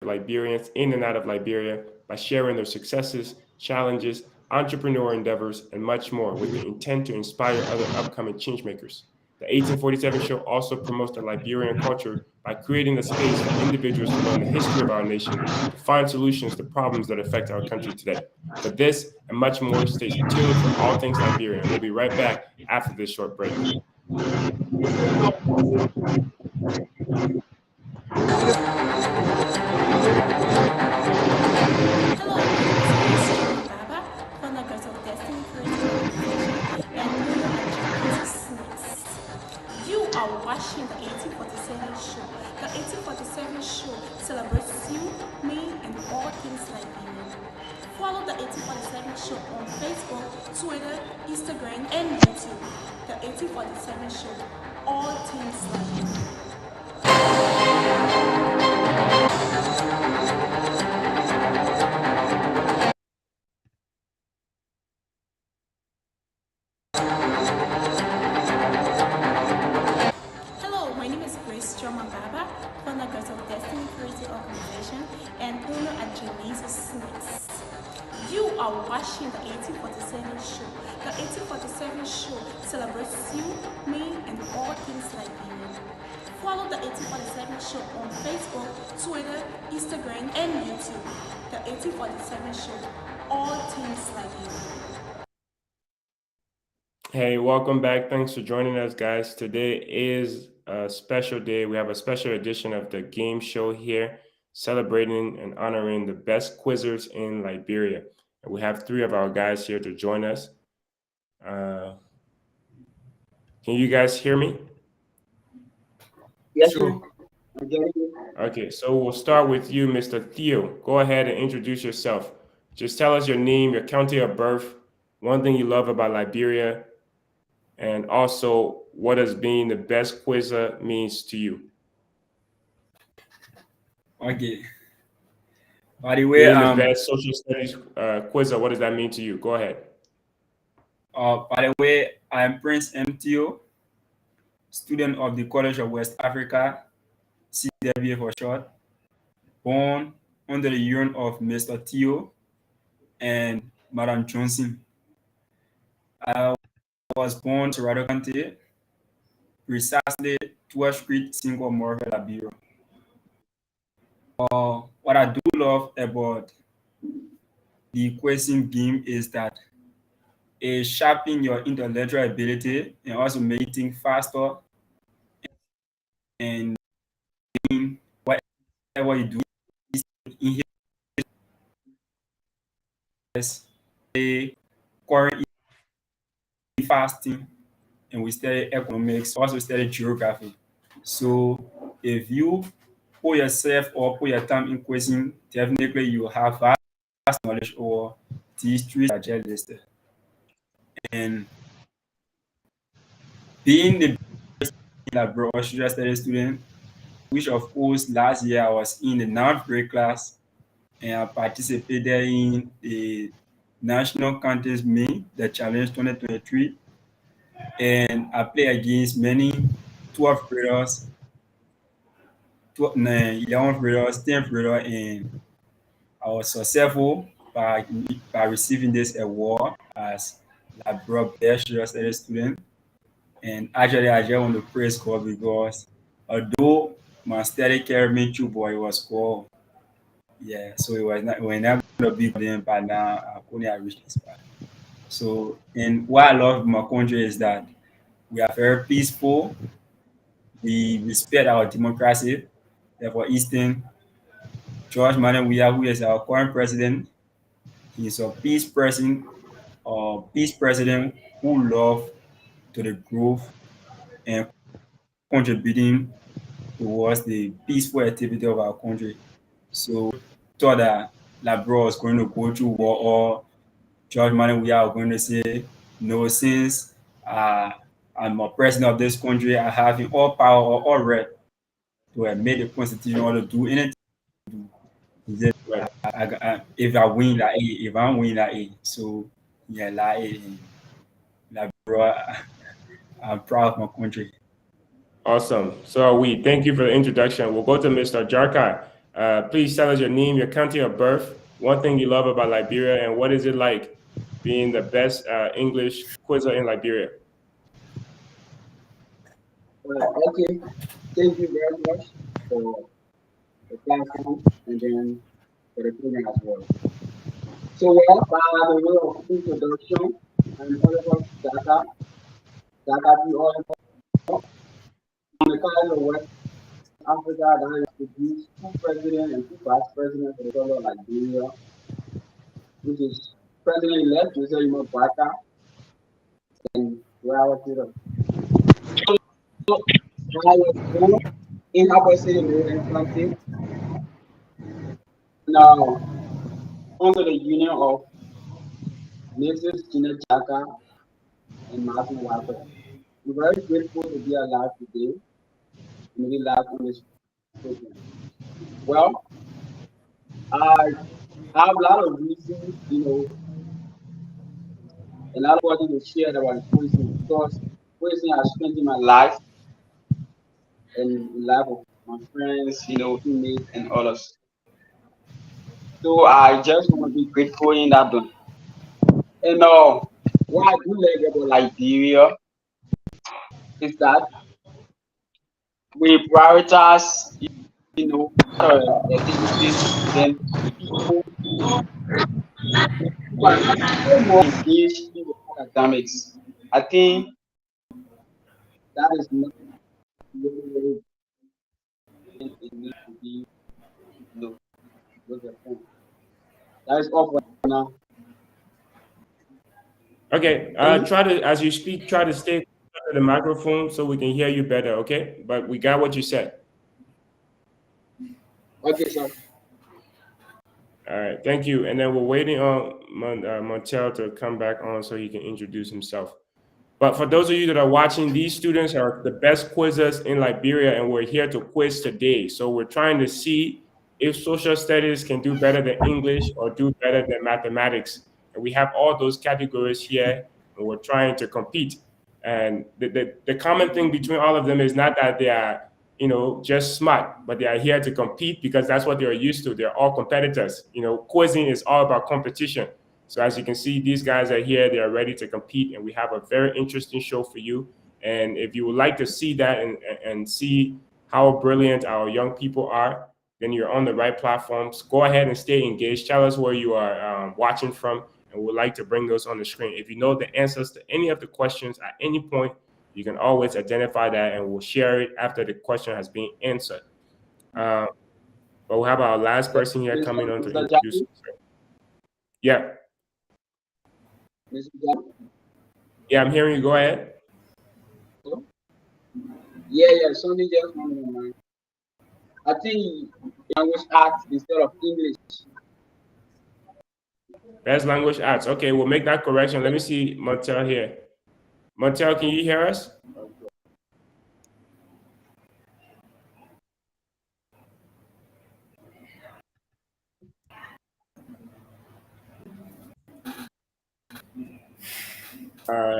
Liberians in and out of Liberia by sharing their successes, challenges, entrepreneur endeavors, and much more with the intent to inspire other upcoming changemakers. The 1847 show also promotes the Liberian culture by creating a space for individuals to learn the history of our nation, to find solutions to problems that affect our country today. For this and much more, stay tuned for all things Liberian. We'll be right back after this short break. Watching the 1847 show. The 1847 show celebrates you, me, and all things Liberian. Follow the 1847 show on Facebook, Twitter, Instagram, and YouTube. The 1847 show, all things Liberian. Watching the 1847 show. The 1847 show celebrates you, me, and all things Liberian. Follow the 1847 show on Facebook, Twitter, Instagram, and YouTube. The 1847 show, all things Liberian. Hey, welcome back. Thanks for joining us, guys. Today is a special day. We have a special edition of the game show here, celebrating and honoring the best quizzers in Liberia. And we have three of our guys here to join us. Can you guys hear me? Yes, sure. Okay, so we'll start with you, Mr. Theo. Go ahead and introduce yourself. Just tell us your name, your county of birth, one thing you love about Liberia, and also what does being the best quizzer means to you. Okay. By the way, being the best social studies quizzer, what does that mean to you? Go ahead. By the way, I am Prince Theo, student of the College of West Africa, CWA for short, born under the urn of Mr. Theo and Madam Johnson. I was born in Cerrado County, precisely 12th Street, Single Morville, Liberia. What I do love about the question game is that it sharpens your intellectual ability and also makes you think faster and whatever you do in here current fasting, and we study economics, also study geography. So if you put yourself or put your time in question, definitely you have vast knowledge over these three that I just listed. And being the best Australia study student, which of course last year I was in the 9th grade class and I participated in the National Contest Meet, the Challenge 2023, and I played against many 12th graders, 11th graders, 10th graders, and I was successful by receiving this award as Liberia Best Study Student. And actually, I just want to praise God because although my study carried me through, but it was God. Yeah, so it was not when I'm going to be them, but now I couldn't reach this part. So, and what I love my country is that we are very peaceful. We respect our democracy. For instance, George Manawiya, who is our current president, he is a peace person, peace president who love to the growth and contributing towards the peaceful activity of our country. So thought that Labro was going to go through war or George Manawiya are going to say, no, since I'm a president of this country, I have all power or all right to make the constitution or to do anything. If I win like A, if I win like A, so yeah, like bro, I'm proud of my country. Awesome. So thank you for the introduction. We'll go to Mr. Jarka. Please tell us your name, your country of birth, one thing you love about Liberia, and what is it like being the best English quizzer in Liberia? Okay, thank you very much for the platform and then for the program as well. So, well, by the way of introduction, I'm Oliver Jarka, Jarka to Oliver. I'm the kind of West Africa that has produced two presidents and two vice presidents for the government of Liberia, which is President-elect Jose Barker and Rawa Tito. I was born in Upper City, Maryland County, now under the union of Mrs. Gina Jaka and Martin Walker. I'm very grateful to be alive today and be live on this program. Well, I have a lot of reasons, and a lot of things to share about poison because poison has spent in my life and the life of my friends, teammates and others. So I just want to be grateful in that done. And what I do like about Liberia is that we prioritize, activities, then people who are so more engaged in the academics. I think that is not really it needs to be, you know, with the phone. That is all for now. Okay, Hear me? try to, as you speak, try to stay close to the microphone so we can hear you better, okay? But we got what you said. Okay, sir. All right, thank you. And then we're waiting on Montell to come back on so he can introduce himself. But for those of you that are watching, these students are the best quizzers in Liberia, and we're here to quiz today. So we're trying to see if social studies can do better than English or do better than mathematics. And we have all those categories here, and we're trying to compete. And the common thing between all of them is not that they are, just smart, but they are here to compete because that's what they're used to. They're all competitors. Quizzing is all about competition. So as you can see, these guys are here. They are ready to compete, and we have a very interesting show for you. And if you would like to see that and see how brilliant our young people are, then you're on the right platforms. Go ahead and stay engaged. Tell us where you are watching from, and we'd like to bring those on the screen. If you know the answers to any of the questions at any point, you can always identify that, and we'll share it after the question has been answered. But we'll have our last person here coming on to Mr. introduce Jackie, himself. Yeah. Mr. Jackie. Yeah, I'm hearing you. Go ahead. Hello? Yeah, something just went on my mind. I think language arts instead of English. Best language arts. Okay, we'll make that correction. Let me see Montell here. Montell, can you hear us?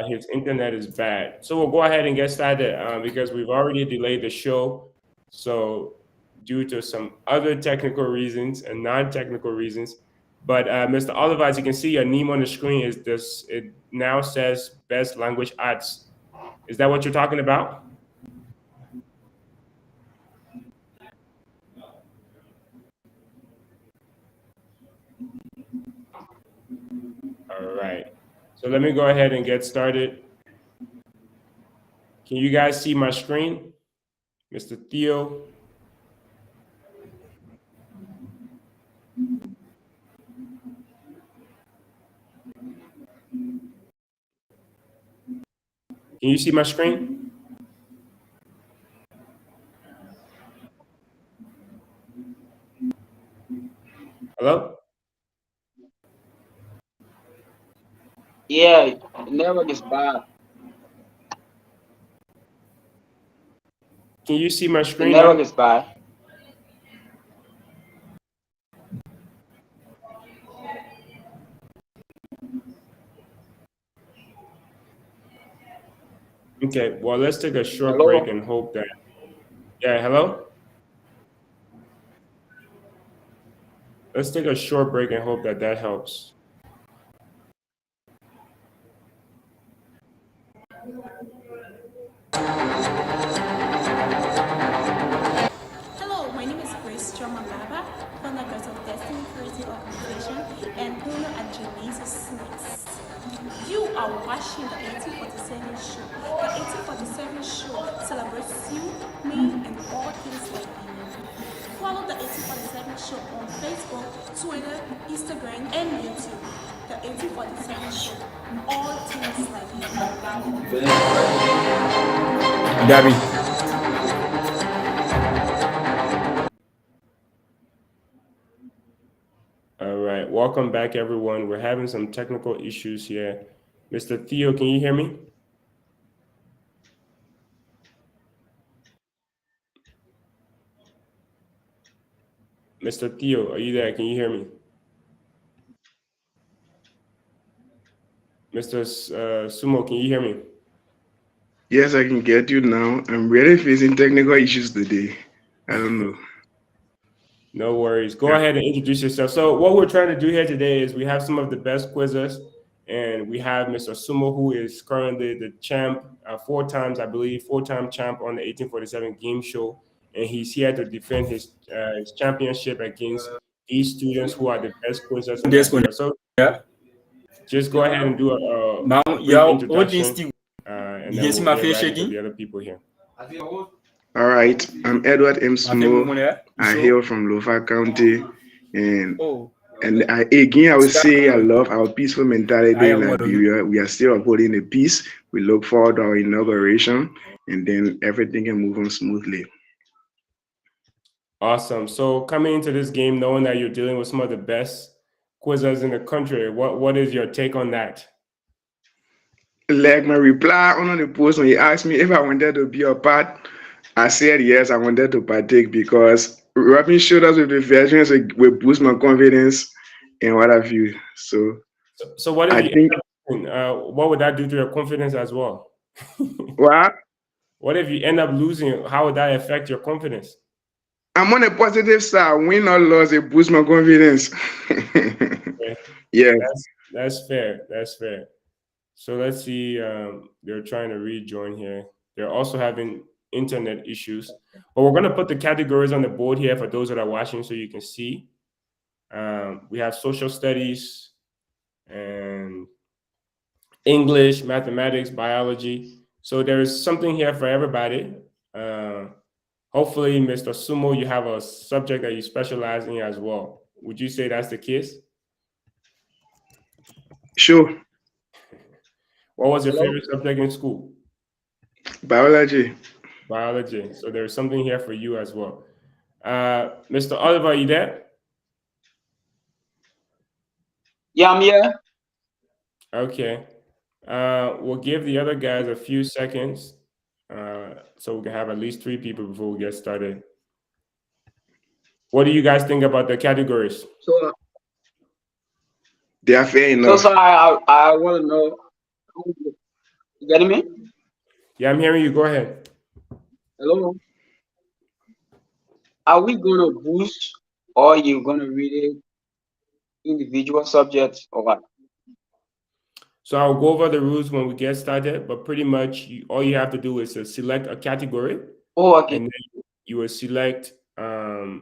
His internet is bad. So we'll go ahead and get started because we've already delayed the show. So due to some other technical reasons and non-technical reasons. But Mr. Oliver, as you can see, your name on the screen is this. It now says Best Language Arts. Is that what you're talking about? All right. So let me go ahead and get started. Can you guys see my screen? Mr. Theo? Can you see my screen? Hello? Yeah, the network is bad. Can you see my The screen network now? is bad. Okay, well, let's take a short break Hello? and hope that. Yeah, hello? Let's take a short break and hope that helps. Hello, my name is Grace Baba, founder of Destiny Creative Organization and owner at Genesis Snacks. You are watching the 1847 show. The 1847 show celebrates you, me, and all things Liberian. Follow the 1847 show on Facebook, Twitter, Instagram, and YouTube. The 1847 show, all things Liberian. Gabby. All right, welcome back, everyone. We're having some technical issues here. Mr. Theo, can you hear me? Mr. Theo, are you there? Can you hear me? Mr. Sumo, can you hear me? Yes, I can get you now. I'm really facing technical issues today. I don't know. No worries. Go ahead and introduce yourself. So what we're trying to do here today is we have some of the best quizzes, and we have Mr. Sumo, who is currently the champ, four time champ on the 1847 game show, and he's here to defend his championship against these students who are the best quizzes in Nigeria. So just go ahead and do a brief introduction, and then we'll get right into the other people here. All right, I'm Edward M. Sumo. I hail from Lofa County, and I would say I love our peaceful mentality in Liberia. We are still upholding the peace. We look forward to our inauguration, and then everything can move on smoothly. Awesome. So coming into this game, knowing that you're dealing with some of the best quizzers in the country, what is your take on that? Like my reply on the post when he asked me if I wanted to be a part, I said yes, I wanted to partake because rubbing shoulders with the veterans will boost my confidence and what have you. So what if what would that do to your confidence as well? What? What if you end up losing? How would that affect your confidence? I'm on a positive side. Win or loss, it boosts my confidence. Okay. Yeah. That's fair. That's fair. So let's see. They're trying to rejoin here. They're also having internet issues. But we're going to put the categories on the board here for those that are watching so you can see. We have social studies and English, mathematics, biology. So there is something here for everybody. Hopefully, Mr. Sumo, you have a subject that you specialize in as well. Would you say that's the case? Sure. What was your favorite subject in school? Biology. Biology. So there's something here for you as well. Mr. Oliver, are you there? Yeah, I'm here. Okay. We'll give the other guys a few seconds so we can have at least 3 people before we get started. What do you guys think about the categories? So they are fair enough. So I want to know. You getting me? Yeah, I'm hearing you. Go ahead. Hello. Are we gonna boost or you gonna read it individual subjects or what? So I'll go over the rules when we get started, but pretty much all you have to do is to select a category. Oh, okay. And then you will select a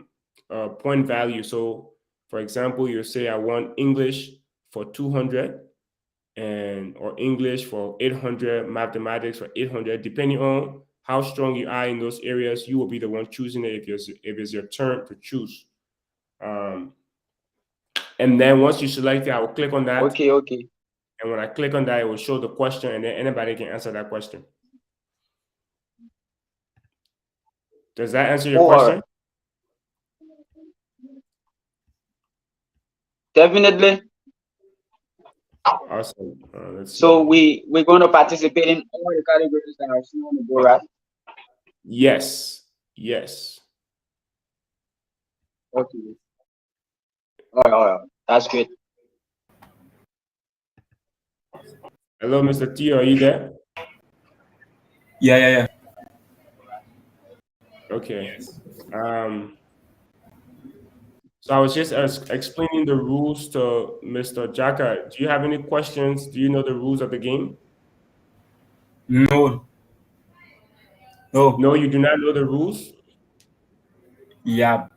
point value. So, for example, you say I want English for 200 or English for 800, mathematics for 800. Depending on how strong you are in those areas, you will be the one choosing it if it's your turn to choose. And then once you select it, I will click on that. Okay. And when I click on that, it will show the question, and then anybody can answer that question. Does that answer your question? Definitely. Awesome. Let's see. So we're going to participate in all the categories that are seen on the board, right? Yes. Okay. All right. That's good. Hello, Mr. Theo, are you there? Yeah. Okay. So I was just explaining the rules to Mr. Jarka. Do you have any questions? Do you know the rules of the game? No. No. No, you do not know the rules? Yeah.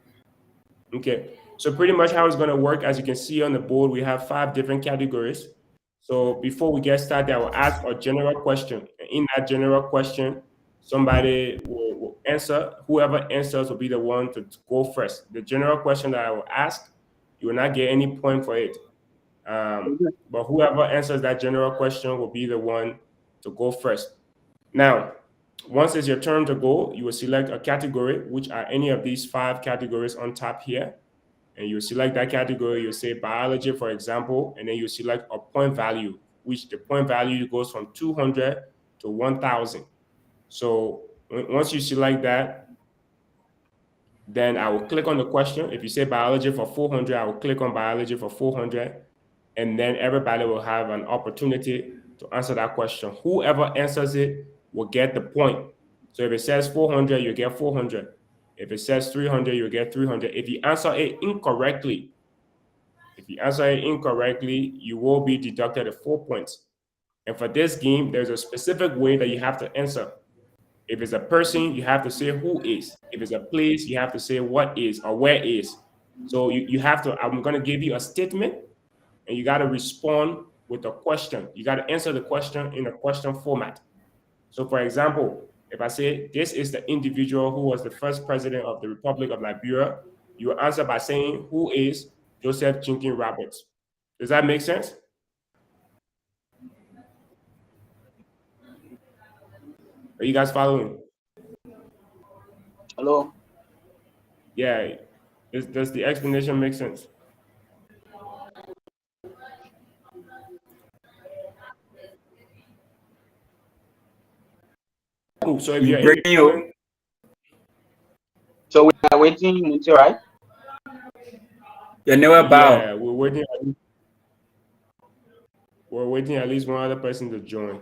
Okay. So pretty much how it's going to work, as you can see on the board, we have 5 different categories. So before we get started, I will ask a general question. In that general question, somebody will answer. Whoever answers will be the one to go first. The general question that I will ask, you will not get any point for it. But whoever answers that general question will be the one to go first. Now, once it's your turn to go, you will select a category, which are any of these 5 categories on top here. And you select that category, you say biology, for example, and then you select a point value, which the point value goes from 200 to 1,000. So once you select that, then I will click on the question. If you say biology for 400, I will click on biology for 400. And then everybody will have an opportunity to answer that question. Whoever answers it will get the point. So if it says 400, you get 400. If it says 300, you get 300. If you answer it incorrectly, you will be deducted at 4 points. And for this game, there's a specific way that you have to answer. If it's a person, you have to say who is. If it's a place, you have to say what is or where is. So you have to, I'm going to give you a statement, and you got to respond with a question. You got to answer the question in a question format. So for example, if I say, this is the individual who was the first president of the Republic of Liberia, you will answer by saying, who is Joseph Chinkin Roberts? Does that make sense? Are you guys following? Hello? Yeah. Does the explanation make sense? Oh, so if you're independent, So we are waiting, Montell, right? You never bow. Yeah, we're waiting at least one other person to join.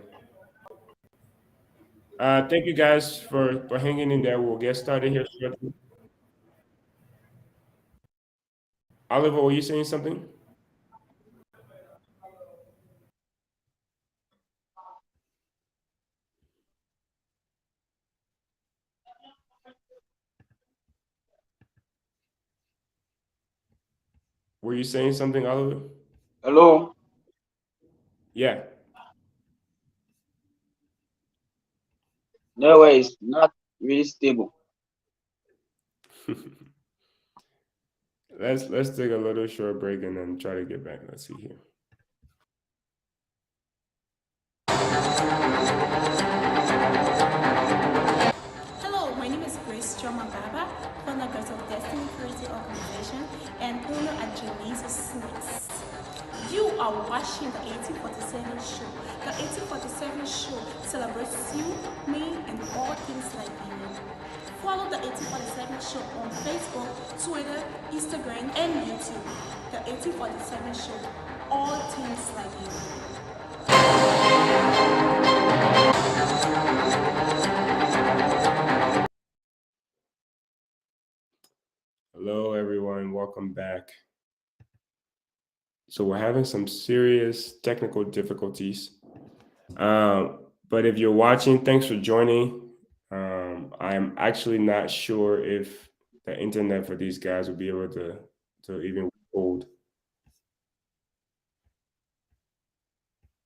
Thank you guys for hanging in there. We'll get started here shortly. Oliver, were you saying something? Were you saying something, Oliver? Hello? Yeah. No way, it's not really stable. Let's take a little short break and then try to get back. Let's see here. Hello, my name is Grace Baba, founder of Destiny Creative Organization and owner at Genesis Snacks. You are watching the 1847 show. The 1847 show celebrates you, me, and all things Liberian. Follow the 1847 show on Facebook, Twitter, Instagram, and YouTube. The 1847 show, all things Liberian. Hello, everyone. Welcome back. So we're having some serious technical difficulties. But if you're watching, thanks for joining. I'm actually not sure if the internet for these guys will be able to even hold.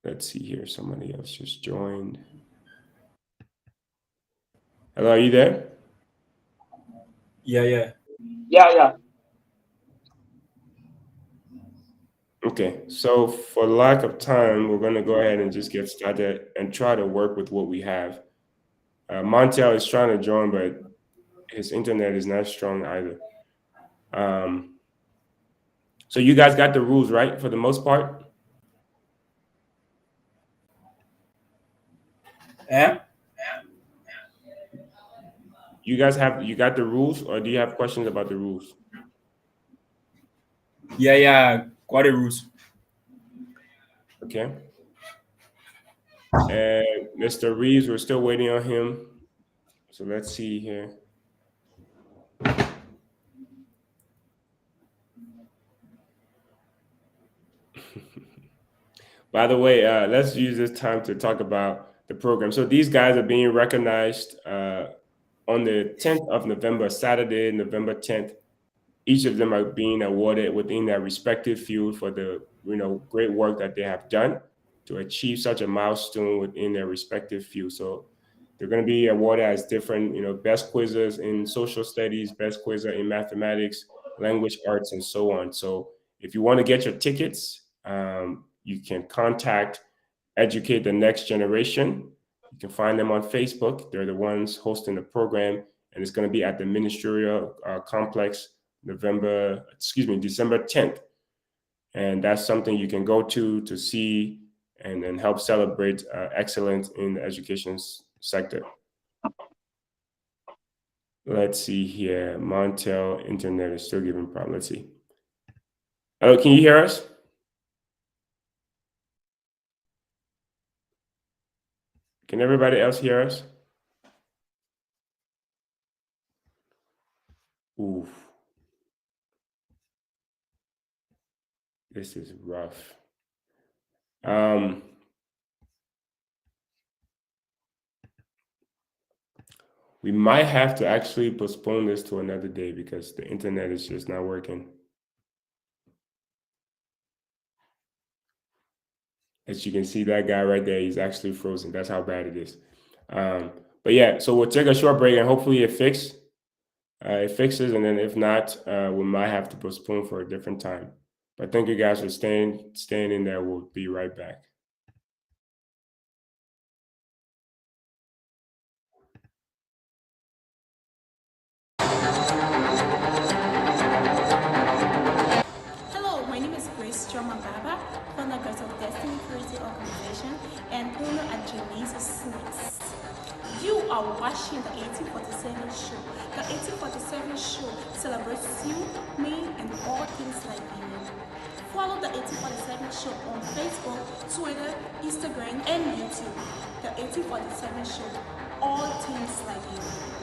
Let's see here. Somebody else just joined. Hello, are you there? Yeah. Okay, so for lack of time, we're going to go ahead and just get started and try to work with what we have. Montell is trying to join, but his internet is not strong either. So you guys got the rules, right, for the most part? Yeah. You got the rules, or do you have questions about the rules? Yeah. Got the rules. Okay. And Mr. Reeves, we're still waiting on him. So let's see here. By the way, let's use this time to talk about the program. So these guys are being recognized on the 10th of November, Saturday, November 10th. Each of them are being awarded within their respective field for the great work that they have done to achieve such a milestone within their respective field. So they're going to be awarded as different, best quizzers in social studies, best quizzer in mathematics, language arts, and so on. So if you want to get your tickets, you can contact Educate the Next Generation. You can find them on Facebook. They're the ones hosting the program, and it's going to be at the Ministerial Complex, December 10th. And that's something you can go to see and then help celebrate excellence in the education sector. Let's see here. Montell internet is still giving problems. Let's see. Hello, can you hear us? Can everybody else hear us? Oof. This is rough. We might have to actually postpone this to another day because the internet is just not working. As you can see, that guy right there, he's actually frozen. That's how bad it is. But yeah, so we'll take a short break and hopefully it fixes. And then if not, we might have to postpone for a different time. But thank you guys for staying in there. We'll be right back. Hello, my name is Grace Baba, founder of Destiny Creative Organization and owner at Genesis Snacks. You are watching the 1847 show. The 1847 show celebrates you, me, and all things Liberian. Follow the 1847 show on Facebook, Twitter, Instagram, and YouTube. The 1847 show, all things Liberian.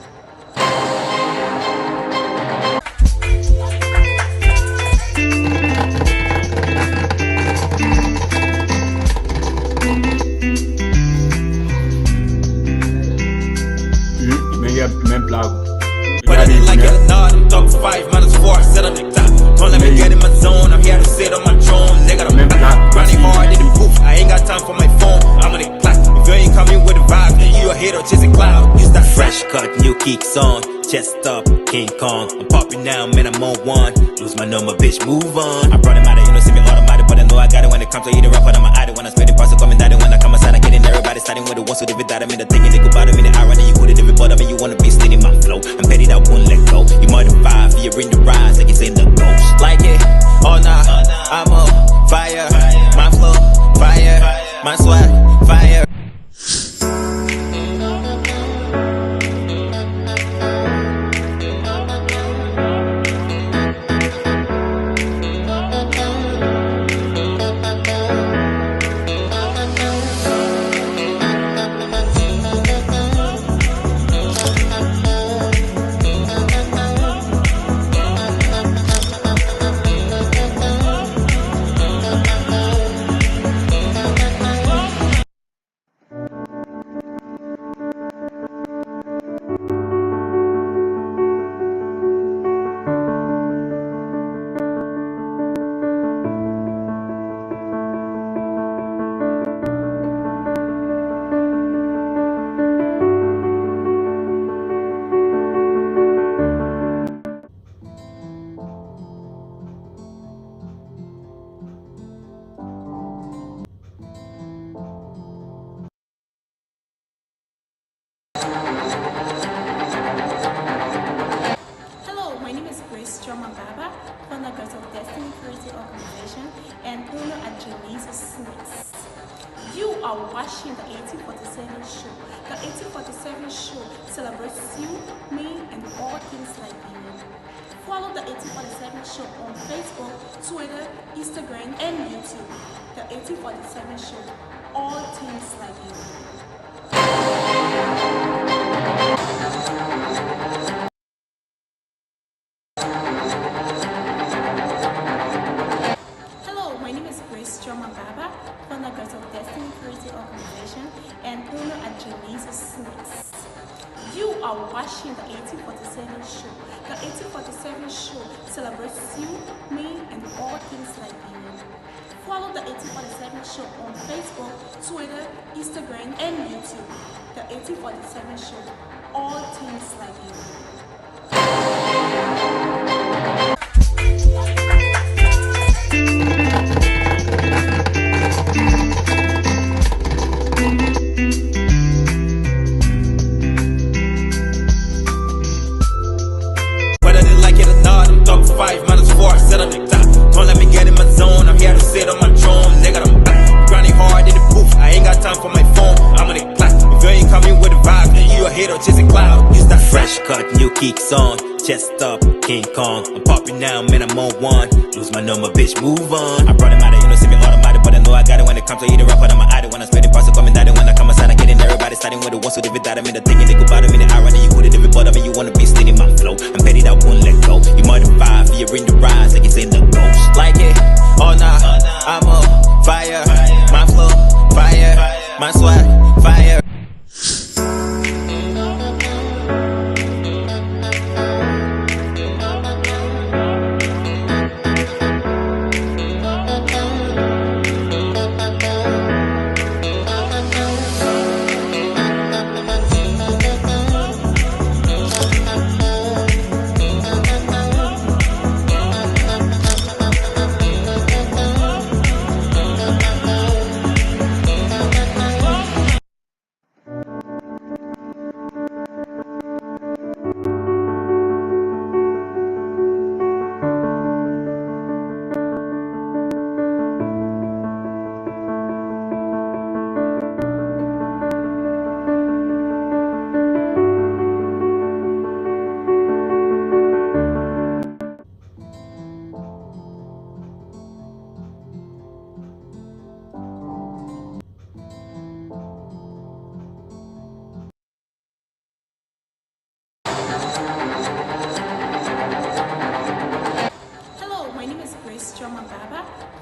But I didn't like it or not, I'm talking 5 minus 4, I set up the top. Don't let me get in my zone, I'm here to sit on my throne. Nigga, I'm running hard in the booth, I ain't got time for my phone, I'm on the clock. If you ain't coming with a vibe, then you a hater, chasing cloud. Use that fresh cut, new kicks on, chest up, King Kong. I'm popping now, man, I'm on one. Lose my number, bitch, move on. I brought him out of, see me automatic, but I know I got it when it comes to eating rapper, I'm an idol. When I spit it, parcel coming down, when I come outside, I get in everybody starting with the ones who live it out. I'm in the thing, and they go about them in the irony, you could have every but I mean, you wanna be stealing my flow. I'm petty, that won't let go. You modified, fear in the rise, like it's in the ghost. Like it, oh nah, I'm on fire. My flow, fire. My swag, fire. Baba, founder of Destiny Creative Organization and owner at Genesis Snacks. You are watching the 1847 show. The 1847 show celebrates you, me, and all things Liberian. Follow the 1847 show on Facebook, Twitter, Instagram, and YouTube. The 1847 show, all things Liberian. Baba, founder Founders of Destiny Creative Organization, and owner at Janice's Snacks. You are watching the 1847 show. The 1847 show celebrates you, me, and all things Liberian. Follow the 1847 show on Facebook, Twitter, Instagram, and YouTube. The 1847 show, all things Liberian. Whether they like it or not, I'm top 5 minus 4, set up the top. Don't let me get in my zone, I'm here to sit on my throne. Nigga, I'm back, grinding hard in the booth. I ain't got time for my phone, I'm on the clock. If you ain't coming with a vibe, then you a hater chasing cloud. Use that fresh cut, new kicks on. Chest up, King Kong. I'm popping now, man, I'm on one. Lose my number, bitch, move on. I brought him out of, you know, see me automatic, but I know I got it when it comes to eating rap. But I'm an addict when I spit it, parcel coming down. When I come outside, I get in everybody starting with the ones who live it that. I mean, the thing, they go bottom in the irony. You couldn't live it, but I mean, you wanna be steady my flow. I'm petty that won't let go. You more than 5, you're in the rise, like it's in the ghost. Like it, oh nah, I'm on fire. My flow, fire. My swag, fire.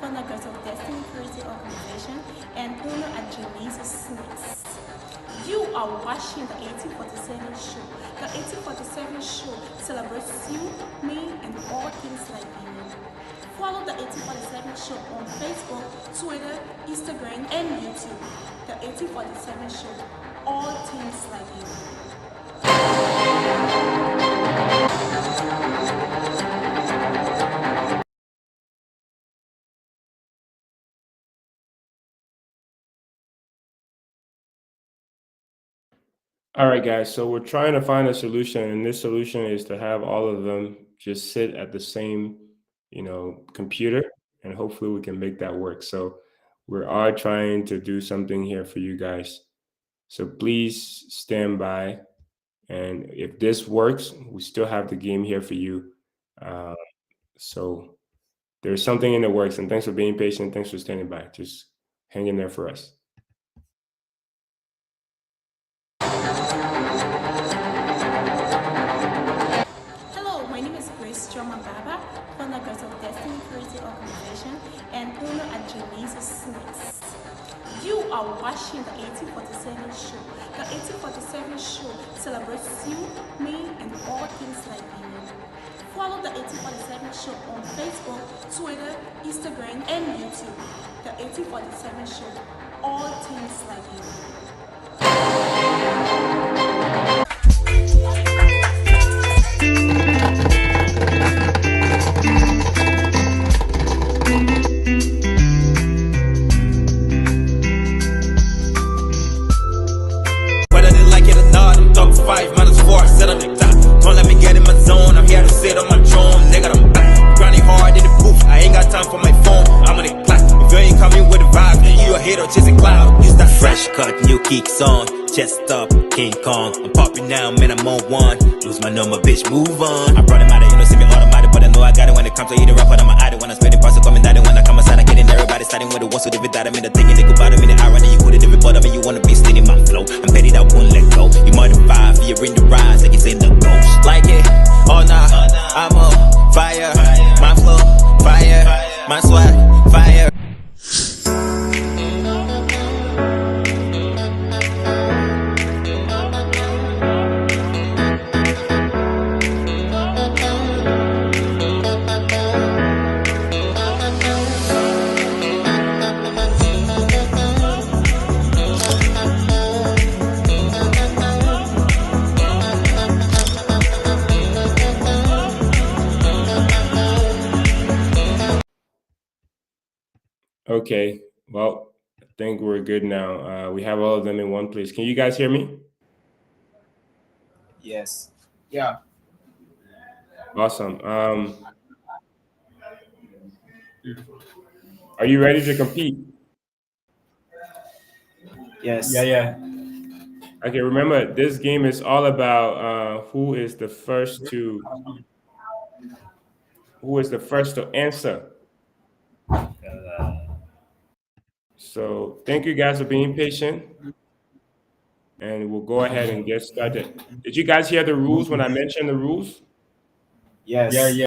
Founders of Destiny Creative Organization, and owner at Janice's Snacks. You are watching the 1847 show. The 1847 show celebrates you, me, and all things Liberian. Follow the 1847 show on Facebook, Twitter, Instagram, and YouTube. The 1847 show, all things Liberian. All right, guys. So we're trying to find a solution, and this solution is to have all of them just sit at the same, computer, and hopefully we can make that work. So we are trying to do something here for you guys. So please stand by, and if this works, we still have the game here for you. So there's something in the works, and thanks for being patient. Thanks for standing by. Just hang in there for us. Founders of Destiny Creative Organization, and owner at Janice's Snacks. You are watching the 1847 show. The 1847 show celebrates you, me, and all things Liberian. Follow the 1847 show on Facebook, Twitter, Instagram, and YouTube. The 1847 show, all things Liberian. Whether they like it or not, I'm top 5 minus 4, set up the top. Don't let me get in my zone, I'm here to sit on my throne. Nigga, I'm back, grinding hard in the booth. I ain't got time for my phone, I'm on the clock. If you ain't coming with a vibe, then you a hater chasing cloud. Use that fresh cut, new kicks on. Chest up, King Kong. I'm popping now, man, I'm on one. Lose my number, bitch, move on. I brought him out of, see me automatic, but I know I got it when it comes to eating rap. But I'm an addict when I spit it, parcel coming down. When I come outside, I get in everybody starting with the ones who live it that. I mean, the thing, they go bottom in the irony. You couldn't live it, but I mean, you wanna be steady my flow. I'm petty that won't let go. You more than 5, you're in the rise, like it's in the ghost. Like it, oh nah, I'm on fire. My flow, fire. My swag, fire. Okay. Well, I think we're good now. We have all of them in one place. Can you guys hear me? Yes. Yeah. Awesome. Are you ready to compete? Yes. Yeah. Okay, remember this game is all about who is the first to answer. So thank you guys for being patient, and we'll go ahead and get started. Did you guys hear the rules when I mentioned the rules? Yes. Yeah.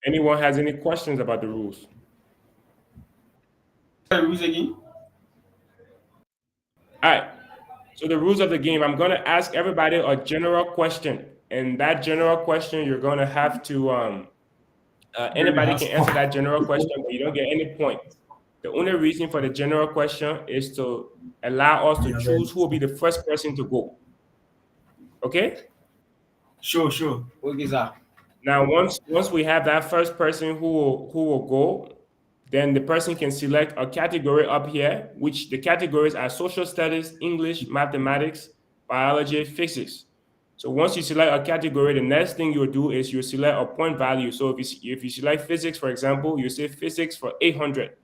Anyone has any questions about the rules? Rules again? All right. So the rules of the game, I'm going to ask everybody a general question, and that general question you're going to have to anybody can answer that general question, but you don't get any point. The only reason for the general question is to allow us to choose who will be the first person to go. Okay? Sure. Okay, sir. Now, once we have that first person who will go, then the person can select a category up here, which the categories are social studies, English, mathematics, biology, physics. So once you select a category, the next thing you'll do is you select a point value. So if you select physics, for example, you say physics for 800.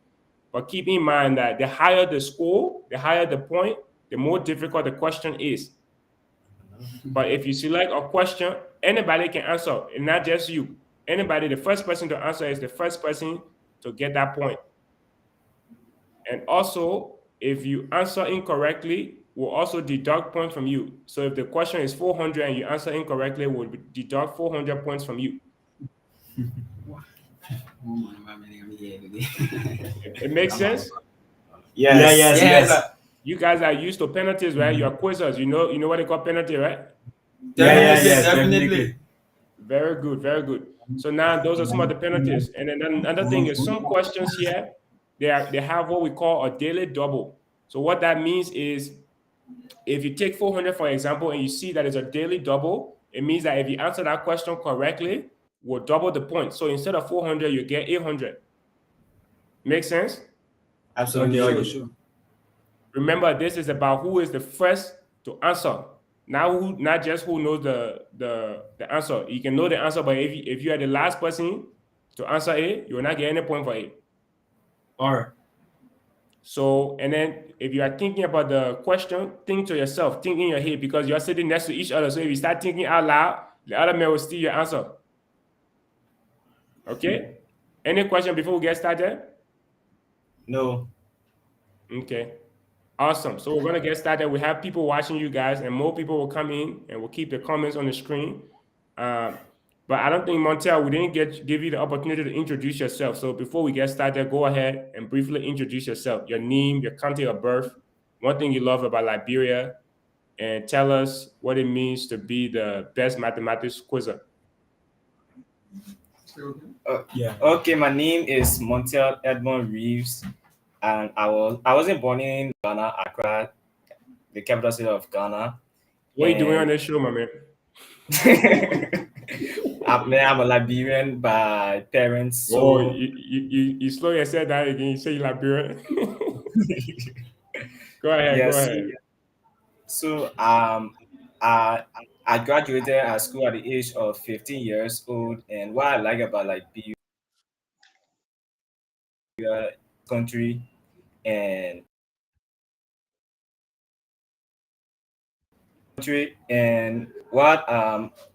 But keep in mind that the higher the score, the higher the point, the more difficult the question is. But if you select a question, anybody can answer, and not just you. Anybody, the first person to answer is the first person to get that point. And also, if you answer incorrectly, we'll also deduct points from you. So if the question is 400 and you answer incorrectly, we'll deduct 400 points from you. It makes sense? Yes. You guys are used to penalties, right? You're quizzers. You know what they call penalty, right? Definitely. Very good. So now those are some of the penalties. And then another thing is some questions here, they have what we call a daily double. So what that means is if you take 400, for example, and you see that it's a daily double, it means that if you answer that question correctly, we'll double the point. So instead of 400, you get 800. Make sense? Absolutely. Sure. Remember, this is about who is the first to answer. Not just who knows the answer. You can know the answer, but if you are the last person to answer it, you will not get any point for it. All right. So, and then if you are thinking about the question, think to yourself, think in your head, because you're sitting next to each other. So if you start thinking out loud, the other man will steal your answer. Okay? Any question before we get started? No. Okay. Awesome. So we're going to get started. We have people watching you guys, and more people will come in, and we'll keep the comments on the screen. But I don't think, Montell, we didn't give you the opportunity to introduce yourself. So before we get started, go ahead and briefly introduce yourself, your name, your country of birth, one thing you love about Liberia, and tell us what it means to be the best mathematics quizzer. Okay, my name is Montell Edmond Reeves, and I wasn't born in Ghana, Accra, the capital city of Ghana. What are you doing on this show, my man? I'm a Liberian by parents. So you slow yourself down again. You say you're Liberian. Go ahead. So I graduated at school at the age of 15 years old, and what I like about Liberia country and what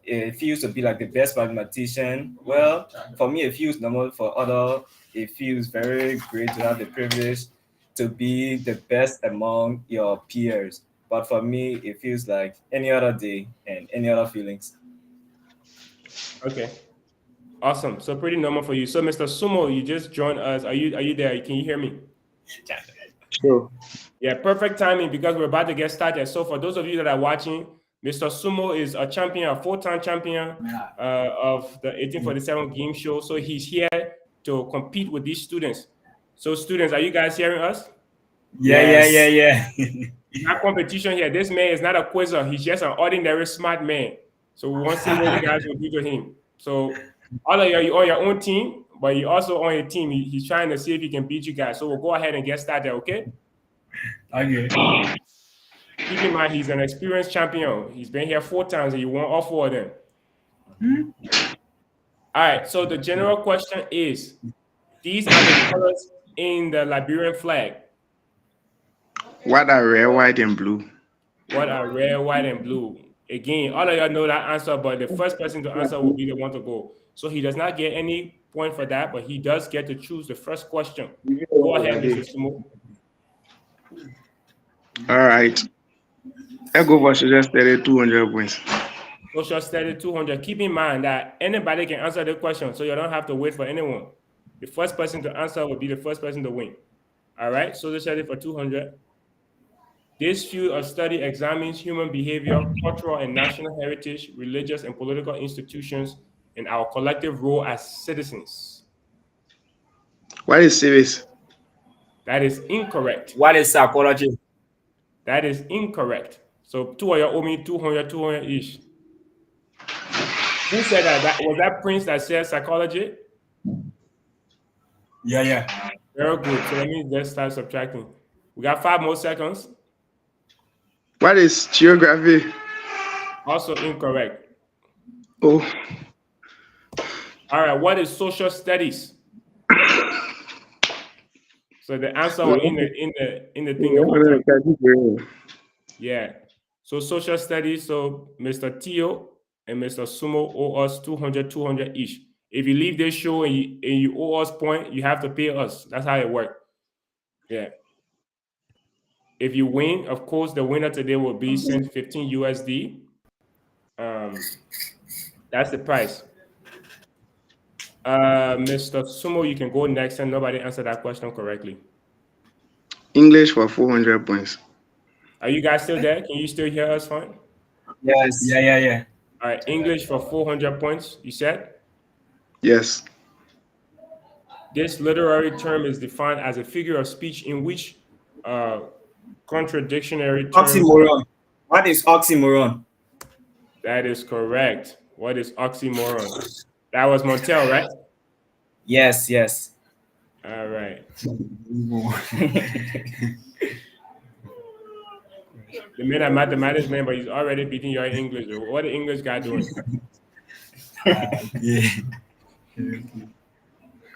it feels to be like the best mathematician. Well, for me it feels normal. For other, it feels very great to have the privilege to be the best among your peers. But for me, it feels like any other day and any other feelings. Okay. Awesome. So pretty normal for you. So Mr. Sumo, you just joined us. Are you there? Can you hear me? Sure. Yeah, perfect timing because we're about to get started. So for those of you that are watching, Mr. Sumo is a champion, a full-time champion of the 1847 game show. So he's here to compete with these students. So students, are you guys hearing us? Yeah. Not competition here. This man is not a quizzer. He's just an ordinary smart man. So we want to see what you guys will do to him. So all of you are on your own team, but he also on your team. He's trying to see if he can beat you guys. So we'll go ahead and get started, okay? Okay. Keep in mind, he's an experienced champion. He's been here 4 times and he won all 4 of them. All right, so the general question is, these are the colors in the Liberian flag. What are red, white, and blue? What are red, white, and blue? Again, all of y'all know that answer, but the first person to answer will be the one to go. So he does not get any point for that, but he does get to choose the first question. Go ahead, Mr. Sumo. All right. I go for social study 200 points. Social study 200. Keep in mind that anybody can answer the question, so you don't have to wait for anyone. The first person to answer will be the first person to win. All right, social study for 200. This field of study examines human behavior, cultural and national heritage, religious and political institutions, and our collective role as citizens. What is civics? That is incorrect. What is psychology? That is incorrect. So 2 of you owe me 200 each. Who said that? Was that Prince that said psychology? Yeah. Very good. So let me just start subtracting. We got 5 more seconds. What is geography? Also incorrect. Oh. All right. What is social studies? So the answer was in the thing. Yeah. So social studies. So Mr. Theo and Mr. Sumo owe us 200 each. If you leave this show and you owe us point, you have to pay us. That's how it works. Yeah. If you win, of course, the winner today will be sent 15 USD. That's the price. Mr. Sumo, you can go next, and nobody answered that question correctly. English for 400 points. Are you guys still there? Can you still hear us fine? Yes. Yeah. All right, English for 400 points, you said? Yes. This literary term is defined as a figure of speech in which contradictionary terms... Oxymoron. What is oxymoron? That is correct. What is oxymoron? That was Montell, right? Yes. All right. The man at mathematics, man, but he's already beating your English. What the English guy doing? Yeah.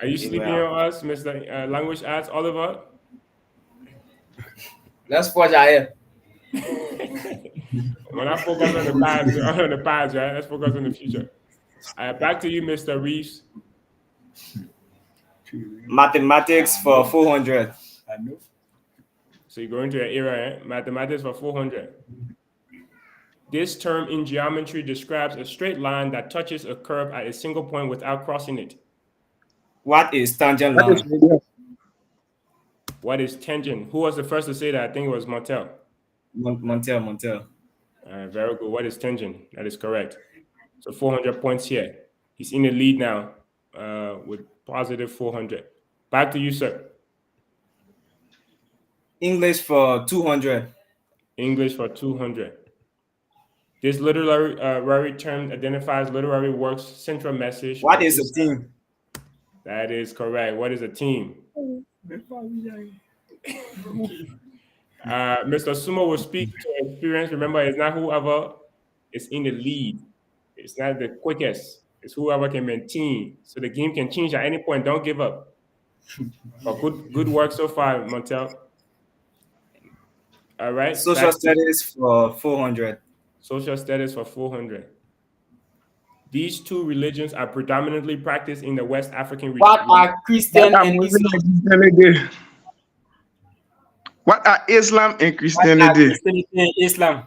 Are you sleeping on us, Mr. Language Arts, Oliver? Let's forge our hair. When I focus on the past, right? Let's focus on the future. Back to you, Mr. Reeves. Mathematics for 400. I know. So you're going to your area, eh? Mathematics for 400. This term in geometry describes a straight line that touches a curve at a single point without crossing it. What is tangent line? What is tangent? Who was the first to say that? I think it was Montell. Montell. Very good. What is tangent? That is correct. So 400 points here. He's in the lead now with positive 400. Back to you, sir. English for 200. English for 200. This literary term identifies literary works' central message. What is a team? That is correct. What is a team? Mr. Sumo will speak to experience. Remember, it's not whoever is in the lead. It's not the quickest. It's whoever can maintain. So the game can change at any point. Don't give up. But good work so far, Montell. All right. Social studies for 400. Social studies for 400. These two religions are predominantly practiced in the West African region. What are Christian and Islam? What are Islam and Christianity? What are Christianity and Islam?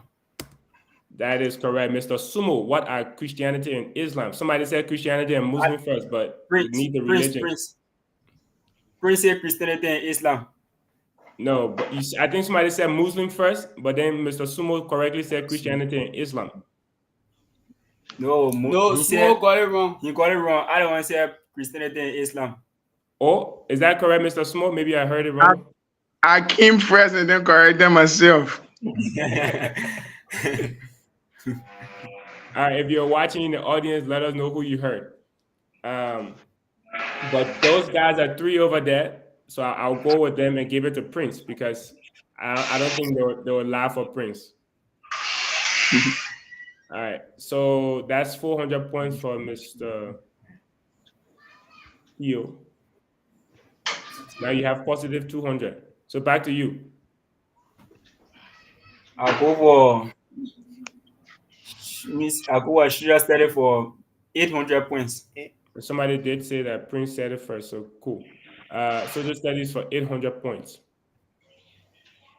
That is correct, Mr. Sumo. What are Christianity and Islam? Somebody said Christianity and Muslim first, but we need the religion. Prince said Christianity and Islam. No, but I think somebody said Muslim first, but then Mr. Sumo correctly said Christianity and Islam. No, Sumo got it wrong. He got it wrong. I don't want to say Christianity and Islam. Oh, is that correct, Mr. Sumo? Maybe I heard it wrong. I came first and then corrected myself. All right, if you're watching in the audience, let us know who you heard. But those guys are 3 over there, so I'll go with them and give it to Prince because I don't think they'll laugh for Prince. All right, so that's 400 points for Mr. Theo. Now you have positive 200. So back to you. I'll go for Shira study for 800 points. Somebody did say that Prince said it first, so cool. Social studies for 800 points.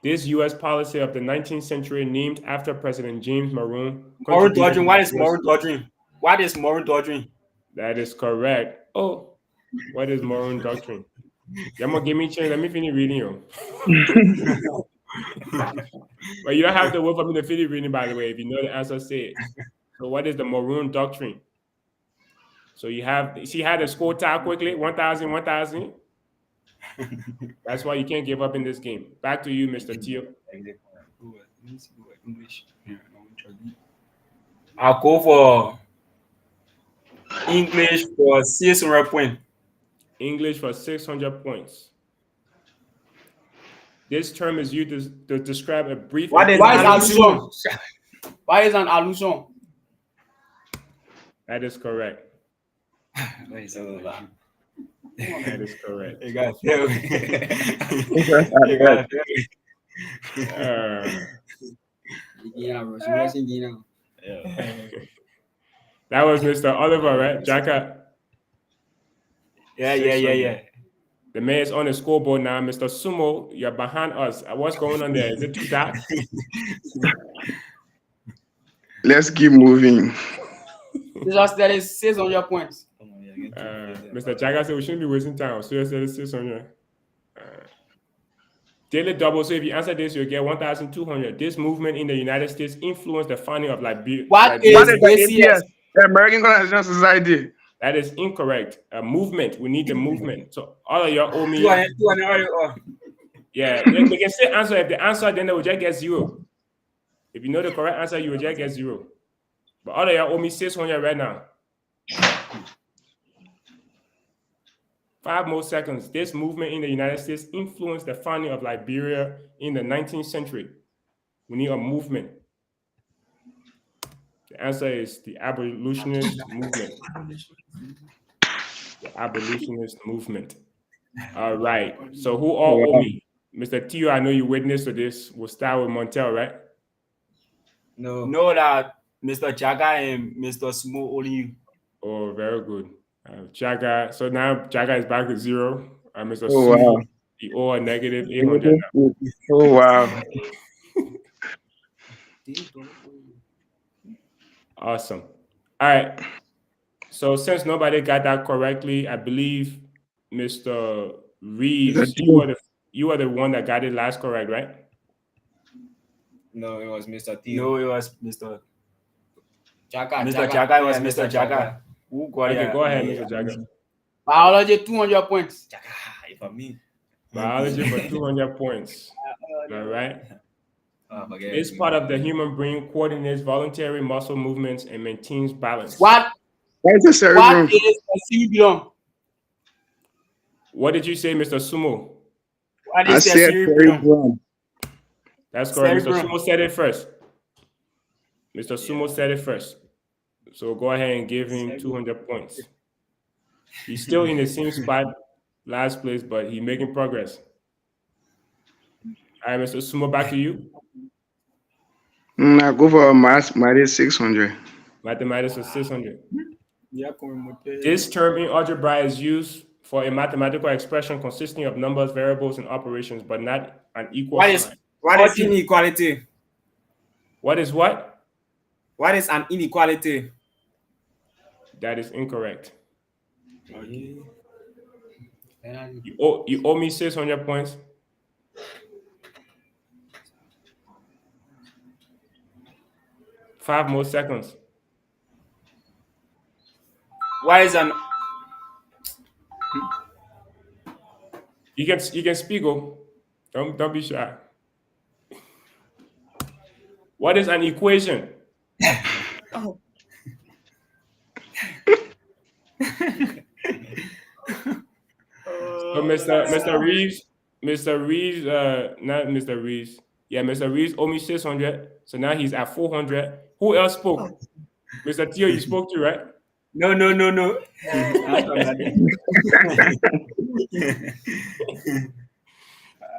This U.S. policy of the 19th century named after President James Maroon. Maroon doctrine. What is Maroon doctrine? What is Maroon doctrine? That is correct. Oh, what is Maroon doctrine? You're gonna give me a chance. Let me finish reading you. But you don't have to wait for me to finish reading, by the way, if you know the answer, say it. So what is the Maroon doctrine? So you see how the score tie quickly, 1,000, 1,000. That's why you can't give up in this game. Back to you, Mr. Theo. I'll go for English for 600 points. English for 600 points. This term is used to describe a brief. What is an allusion? What is an allusion? That is correct. That is correct. You got That was Mr. Oliver, right? Jarka. Yeah. The man is on the scoreboard now. Mr. Sumo, you're behind us. What's going on there? Is it too dark? Let's keep moving. That is 600 points. Mr. Jarka said we shouldn't be wasting time. So it's 600. Daily double. So if you answer this, you'll get 1,200. This movement in the United States influenced the founding of Liberia. What is ACS? The American Colonization Society. That is incorrect. A movement. We need the movement. So all of y'all owe me. Yeah, they can say answer. If the answer, then they will just get 0. If you know the correct answer, you will just get 0. But all of y'all owe me 600 right now. 5 more seconds. This movement in the United States influenced the founding of Liberia in the 19th century. We need a movement. The answer is the abolitionist movement. The abolitionist movement. All right. So who all owe me? Mr. Theo, I know you witnessed to this. We'll start with Montell, right? No, that Mr. Jarka and Mr. Smo only you. Oh, very good. Jarka. So now Jarka is back to 0. Mr. Oh, wow. You owe a negative 800 now. Oh, wow. Awesome. All right. So since nobody got that correctly, I believe Mr. Reeves, you are the one that got it last correct, right? No, it was Mr. Theo. No, it was Mr. Jarka. Mr. Jarka. It was Mr. Jarka. Okay, go ahead, Mr. Jarka. Biology 200 points. Jarka, for me. Biology for 200 points. All right. This part of the human brain coordinates voluntary muscle movements and maintains balance. What is the cerebrum? What is the cerebrum? What did you say, Mr. Sumo? What is the cerebrum? That's correct. Cerebrum. Mr. Sumo said it first. Mr. Sumo said it first. So go ahead and give him 200 points. He's still in the same spot, last place, but he's making progress. All right, Mr. Sumo, back to you. I go for mathematics 600. Mathematics for 600. This term in algebra is used for a mathematical expression consisting of numbers, variables, and operations, but not an equal sign. What is inequality? What is what? What is an inequality? That is incorrect. Okay. You owe me 600 points. Five more seconds. What is an? You can speak. Oh, don't be shy. What is an equation? Oh. So Mr. Reeves, not Mr. Reeves. Yeah, Mr. Reeves owe me 600. So now he's at 400. Who else spoke? Mr. Theo, you spoke to, right? No.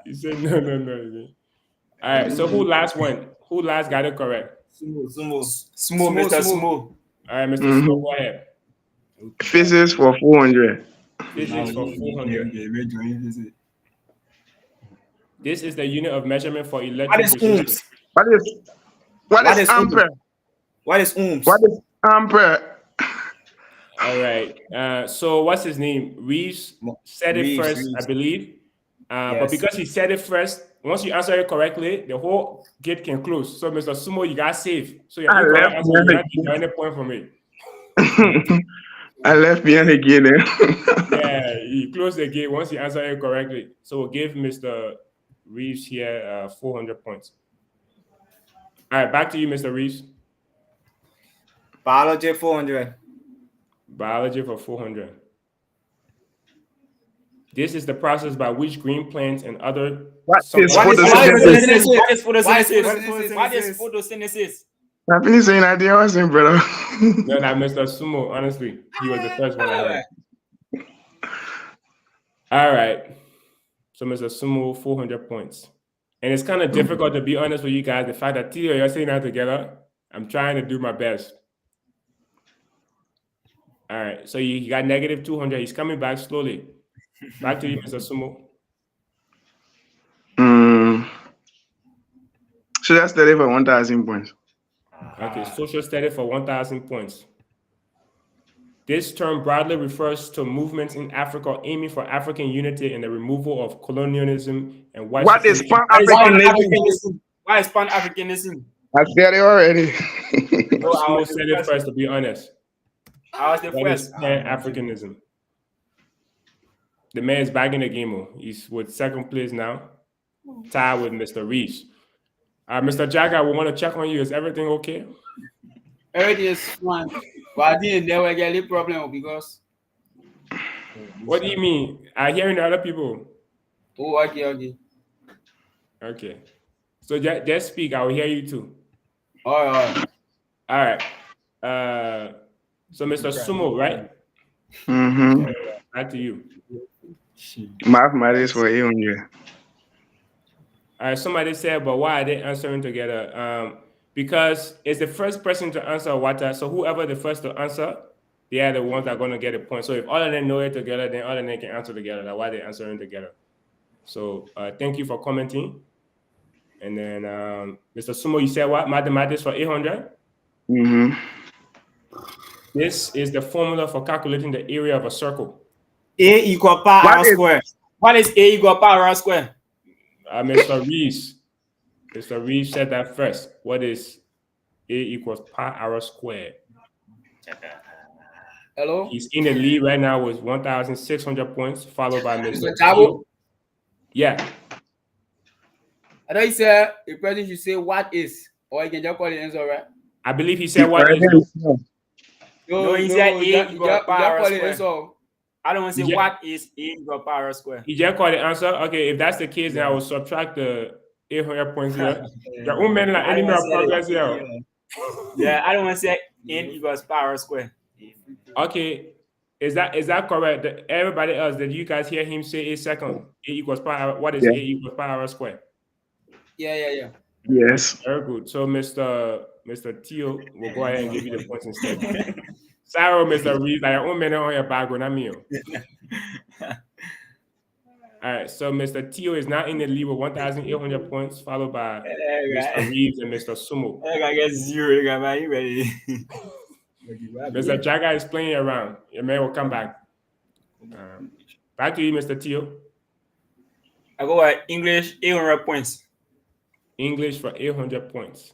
He said no. All right. So who last won? Who last got it correct? Sumo, Mr. Sumo. All right, Mr. Sumo, go ahead. Physics for 400. Physics for 400. This is the unit of measurement for electric resistance. What is ampere? What is ohms? What is ampere? All right. So what's his name? Reeves said it first, I believe. Yes. But because he said it first, once you answer it correctly, the whole gate can close. So, Mr. Sumo, you got saved. So you answer, you got any point from it. I left behind again. Yeah, he closed the gate once you answer it correctly. So we'll give Mr. Reeves here 400 points. All right, back to you, Mr. Reeves. Biology 400. Biology for 400. This is the process by which green plants and other... What is photosynthesis? I've been saying that the other thing, brother. No, not Mr. Sumo. Honestly, he was the first one I heard. All right. So Mr. Sumo, 400 points. And it's kind of difficult to be honest with you guys. The fact that Theo, you're saying that together, I'm trying to do my best. All right. So he got negative 200. He's coming back slowly. Back to you, Mr. Sumo. So that's the for 1,000 points. Okay, social study for 1,000 points. This term broadly refers to movements in Africa aiming for African unity and the removal of colonialism and white. What is Pan-Africanism? Why is Pan-Africanism? I said it already. I said it first, to be honest. I was the first. Pan-Africanism. The man is back in the game. He's with second place now, tied with Mr. Reeves. Mr. Jarka, we want to check on you. Is everything okay? Everything is fine. But I didn't never get any problem because. What do you mean? I hearing other people. Oh, okay. Okay. So just speak. I will hear you too. All right. So Mr. Sumo, right? Mm-hmm. Back to you. Mathematics for 800. All right. Somebody said, but why are they answering together? Because it's the first person to answer water. So whoever the first to answer, they are the ones that are going to get a point. So if all of them know it together, then all of them can answer together. That's why they're answering together. So thank you for commenting. And then Mr. Sumo, you said what? Mathematics for 800? Mm-hmm. This is the formula for calculating the area of a circle. A equal pi r square. What is A equal pi r square? Mr. Reeves. Mr. Reeves said that first. What is A equals pi r squared? Hello? He's in the lead right now with 1,600 points, followed by Mr. Tabo? Yeah. I thought you said a person should say what is, or you can just call the answer, right? I believe he said what is. No, he said A equal pi r call the square. answer. I don't want to say what is A equal pi r square. He just called the answer. Okay, if that's the case, then I will subtract the 800 points here. Your own man like enemy of progress here. Yeah, I don't want to say N equals pi r square. Okay, is that correct? Everybody else, did you guys hear him say a second? A equals pi r. What is A equals pi r square? Yeah. Yes. Very good. So Mr. Theo will go ahead and give you the points instead. Sorry, Mr. Reeves, like your own man on your background, not me. All right, so Mr. Theo is now in the lead with 1,800 points, followed by Mr. Reeves and Mr. Sumo. I get 0. You ready? Mr. Jarka is playing around. Your man will come back. Back to you, Mr. Theo. I go at English 800 points. English for 800 points.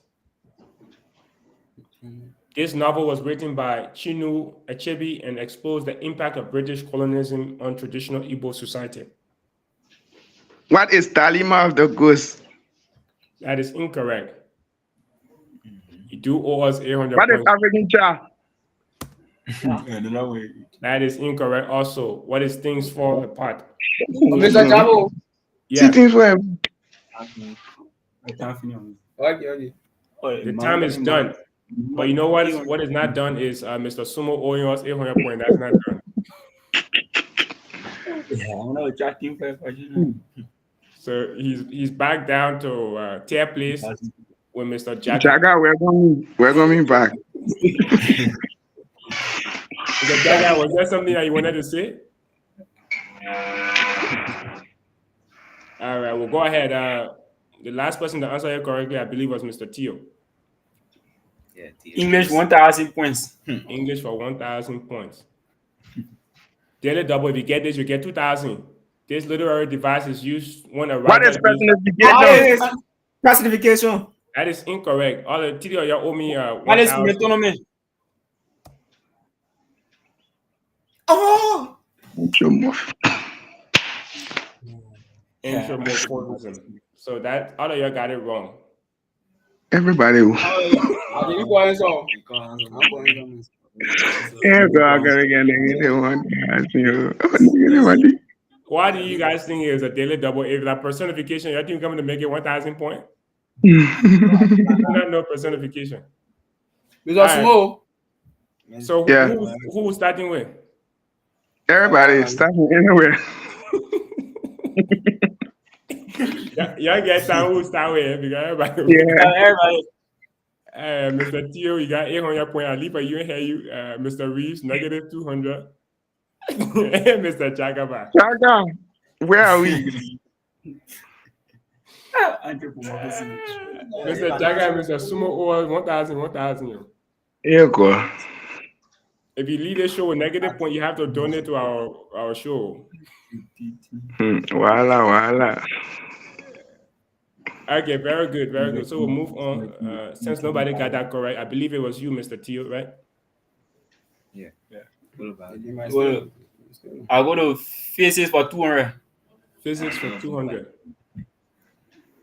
This novel was written by Chinua Achebe and exposed the impact of British colonialism on traditional Igbo society. What is Talima of the Goose? That is incorrect. You do owe us 800 What points. is African Cha? That is incorrect. Also, what is things fall apart? Mr. Jabo. Yeah. See things for Okay. The time is done. But you know what is not done is Mr. Sumo owing us 800 points. That's not done. So he's back down to third place with Mr. Jarka. Jarka, we're going back. Mr. Jarka, was there something that you wanted to say? All right, we'll go ahead. The last person to answer it correctly, I believe, was Mr. Theo. Yeah, Theo. English 1,000 points. English for 1,000 points. Daily double, if you get this, you get 2,000. This literary device is used when a writer... What is personification? Classification. That is incorrect. All the Theo, you owe me What is 1,000. metonymy? Oh! Anthropomorphism. So that all of you got it wrong. Everybody. I didn't go answer. Why do you guys think it's a daily double? If that personification, you think you're coming to make it 1,000 points? Not no personification. Mr. Smo. So Yeah. who was starting with? Everybody is starting anywhere. Y'all get time who start with because everybody. Yeah. Mr. Theo, you got 800 points. I leave you in here. You, Mr. Reeves, negative 200. Mr. Jarka. Jarka, where are we? Mr. Jarka and Mr. Sumo over 1,000. Yeah, go. If you leave the show with negative point, you have to donate to our show. Voila. Okay, very good. So we'll move on. Since nobody got that correct, I believe it was you, Mr. Theo, right? Yeah. Well, I go to physics for 200. Physics for 200.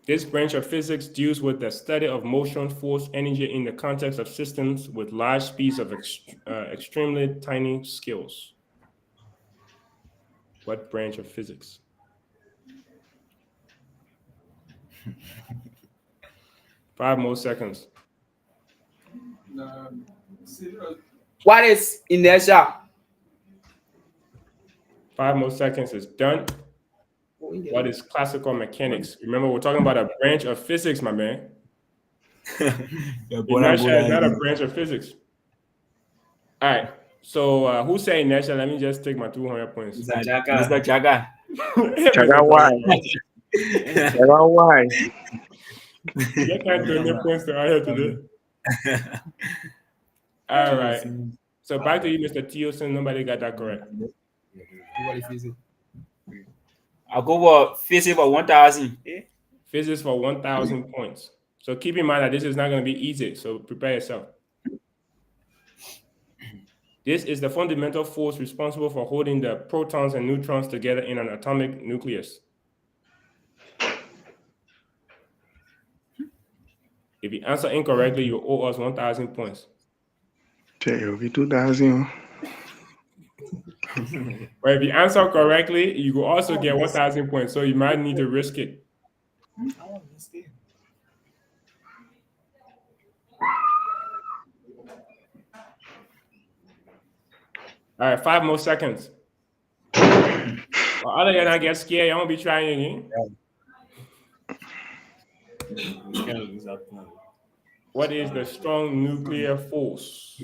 This branch of physics deals with the study of motion, force, energy in the context of systems with large speeds of extremely tiny scales. What branch of physics? Five more seconds. What is inertia? 5 more seconds is done. What is classical mechanics? Remember, we're talking about a branch of physics, my man. Inertia is not a branch of physics. All right. So who said inertia? Let me just take my 200 points. Mr. Jarka. Jarka, why? Jarka, why? You can't do any points to here today. All right. So back to you, Mr. Theo, since nobody got that correct. I go for physics for 1,000. Physics for 1,000 points. So keep in mind that this is not going to be easy. So prepare yourself. This is the fundamental force responsible for holding the protons and neutrons together in an atomic nucleus. If you answer incorrectly, you owe us 1,000 points. It'll be 2,000. But if you answer correctly, you will also get 1,000 points. So you might need to risk it. All right, 5 more seconds. Well, other than I get scared, I won't be trying again. What is the strong nuclear force?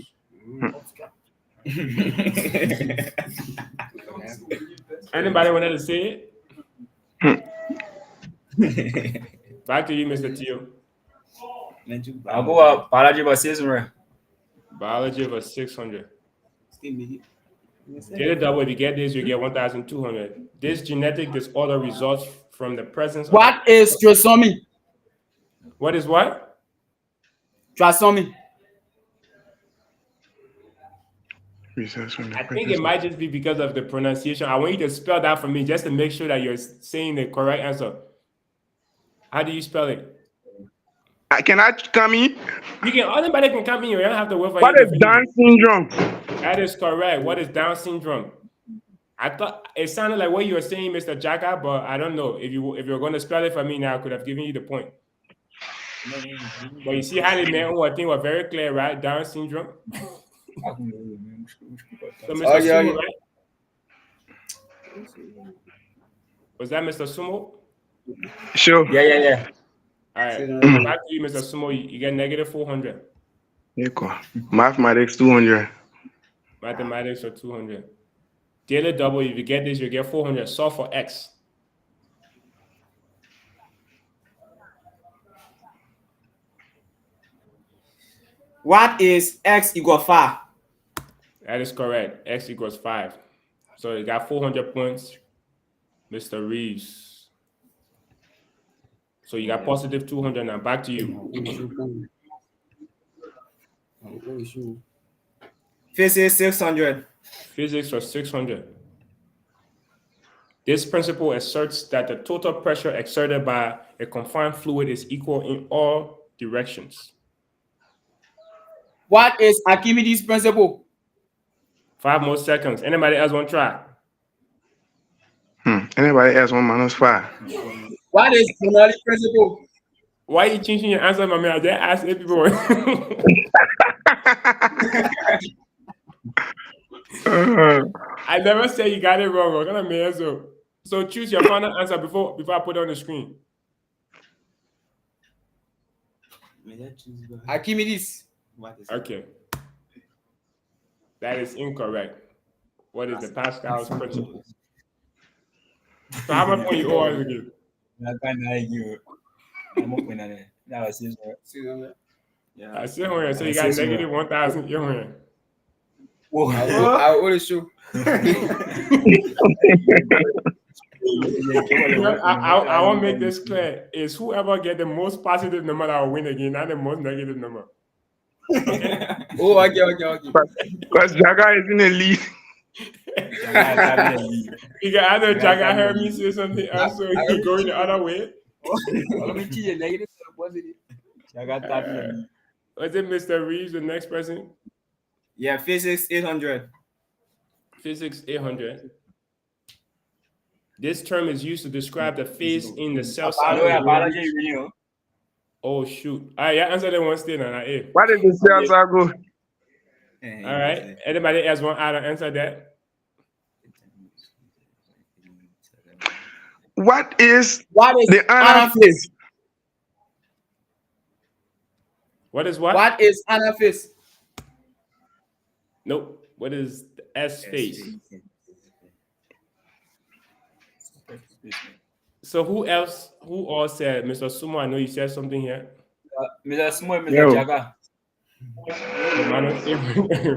Anybody wanted to say it? Back to you, Mr. Theo. I'll go up biology for 600. Biology for 600. Get it double. If you get this, you get 1,200. This genetic disorder results from the presence. What is trisomy? What is what? Trisomy. I think it might just be because of the pronunciation. I want you to spell that for me just to make sure that you're saying the correct answer. How do you spell it? Can I come in? You can. Anybody can come in. You don't have to wait for What is Down syndrome? That is correct. What is Down syndrome? I thought it sounded like what you were saying, Mr. Jarka, but I don't know. If you're going to spell it for me now, I could have given you the point. But you see how the name I think was very clear, right? Down syndrome. So Mr. Sumo, right? Was that Mr. Sumo? Sure. Yeah. All right. Back to you, Mr. Sumo. You get negative 400. Mathematics 200. Mathematics are 200. Daily double. If you get this, you get 400. Solve for x. What is x equal 5? That is correct. X equals 5. So you got 400 points, Mr. Reeves. So you got positive 200 now. Back to you. Physics 600. Physics for 600. This principle asserts that the total pressure exerted by a confined fluid is equal in all directions. What is Archimedes' principle? 5 more seconds. Anybody else want to try? Anybody else want -5? What is Bernoulli's principle? Why are you changing your answer, my man? I just asked everyone. I never said you got it wrong. I'm gonna make so choose your final answer before I put it on the screen. Archimedes. Okay. That is incorrect. What is the Pascal's principle? So how much point you owe us again? I see one. So you got negative 1,000. You're one. I will show. I want to make this clear. Is whoever get the most positive number that will win again, not the most negative number. Oh, okay. Because Jarka is in the lead. You can either Jarka heard me say something else, so he going the other way. Was it Mr. Reeves, the next person? Yeah, physics 800. Physics 800. This term is used to describe the phase in the cell cycle. Oh, shoot. All right, yeah, answer that one still. What is the cell cycle? All right. Anybody else want to answer that? What is the anaphase? What is what? What is anaphase? Nope. What is the S phase? So who all said? Mr. Sumo, I know you said something here. Mr. Sumo and Mr. Jarka.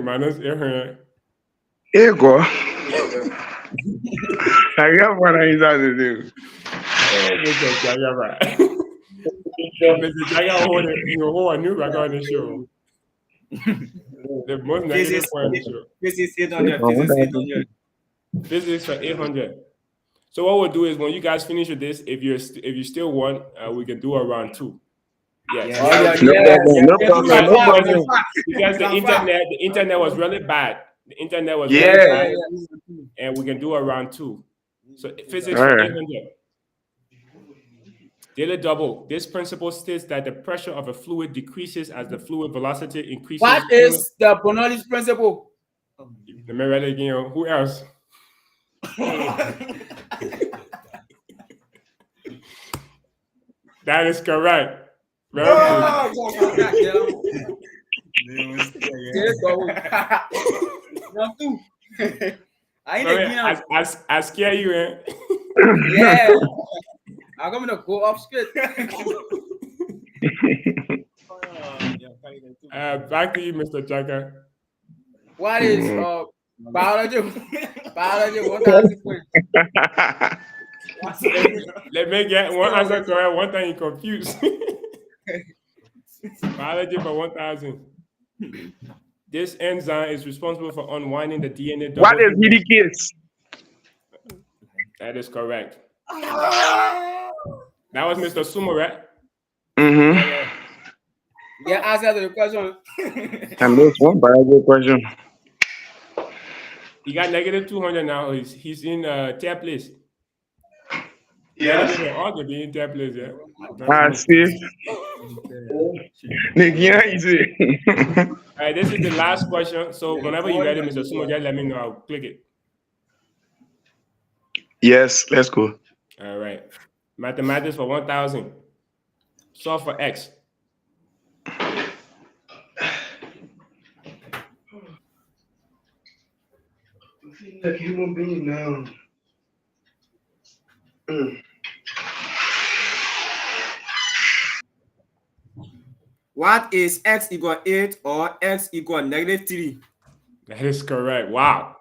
Manos here. Ego. I got what I to do. Mr. Jarka hold a new record on the show. The most negative point on the show. Physics 800. Physics 800. Physics for 800. So what we'll do is when you guys finish with this, if you still want, we can do a round 2. Yes. No problem. Because the internet was really bad. The internet was really bad, and we can do a round 2. So physics for 800. Daily double. This principle states that the pressure of a fluid decreases as the fluid velocity increases. What is the Bernoulli's principle? Let me read it again. Who else? That is correct. Very good. I scare you, eh? Yeah. I'm going to go off script. Back to you, Mr. Jarka. What is biology? Biology 1,000 points. Let me get one answer correct. One time you confused. Biology for 1,000. This enzyme is responsible for unwinding the DNA. What is helicase? That is correct. That was Mr. Sumo, right? Mm-hmm. Get answer to the question. And this one very question. He got negative 200 now. He's in third place. Yes. Negative all the be in third place, yeah. I see. Easy. All right, this is the last question. So whenever you're ready, Mr. Sumo, just let me know. I'll click it. Yes, let's go. All right. Mathematics for 1,000. Solve for X. I feel like human being now. What is x equal 8 or x equal negative 3? That is correct. Wow.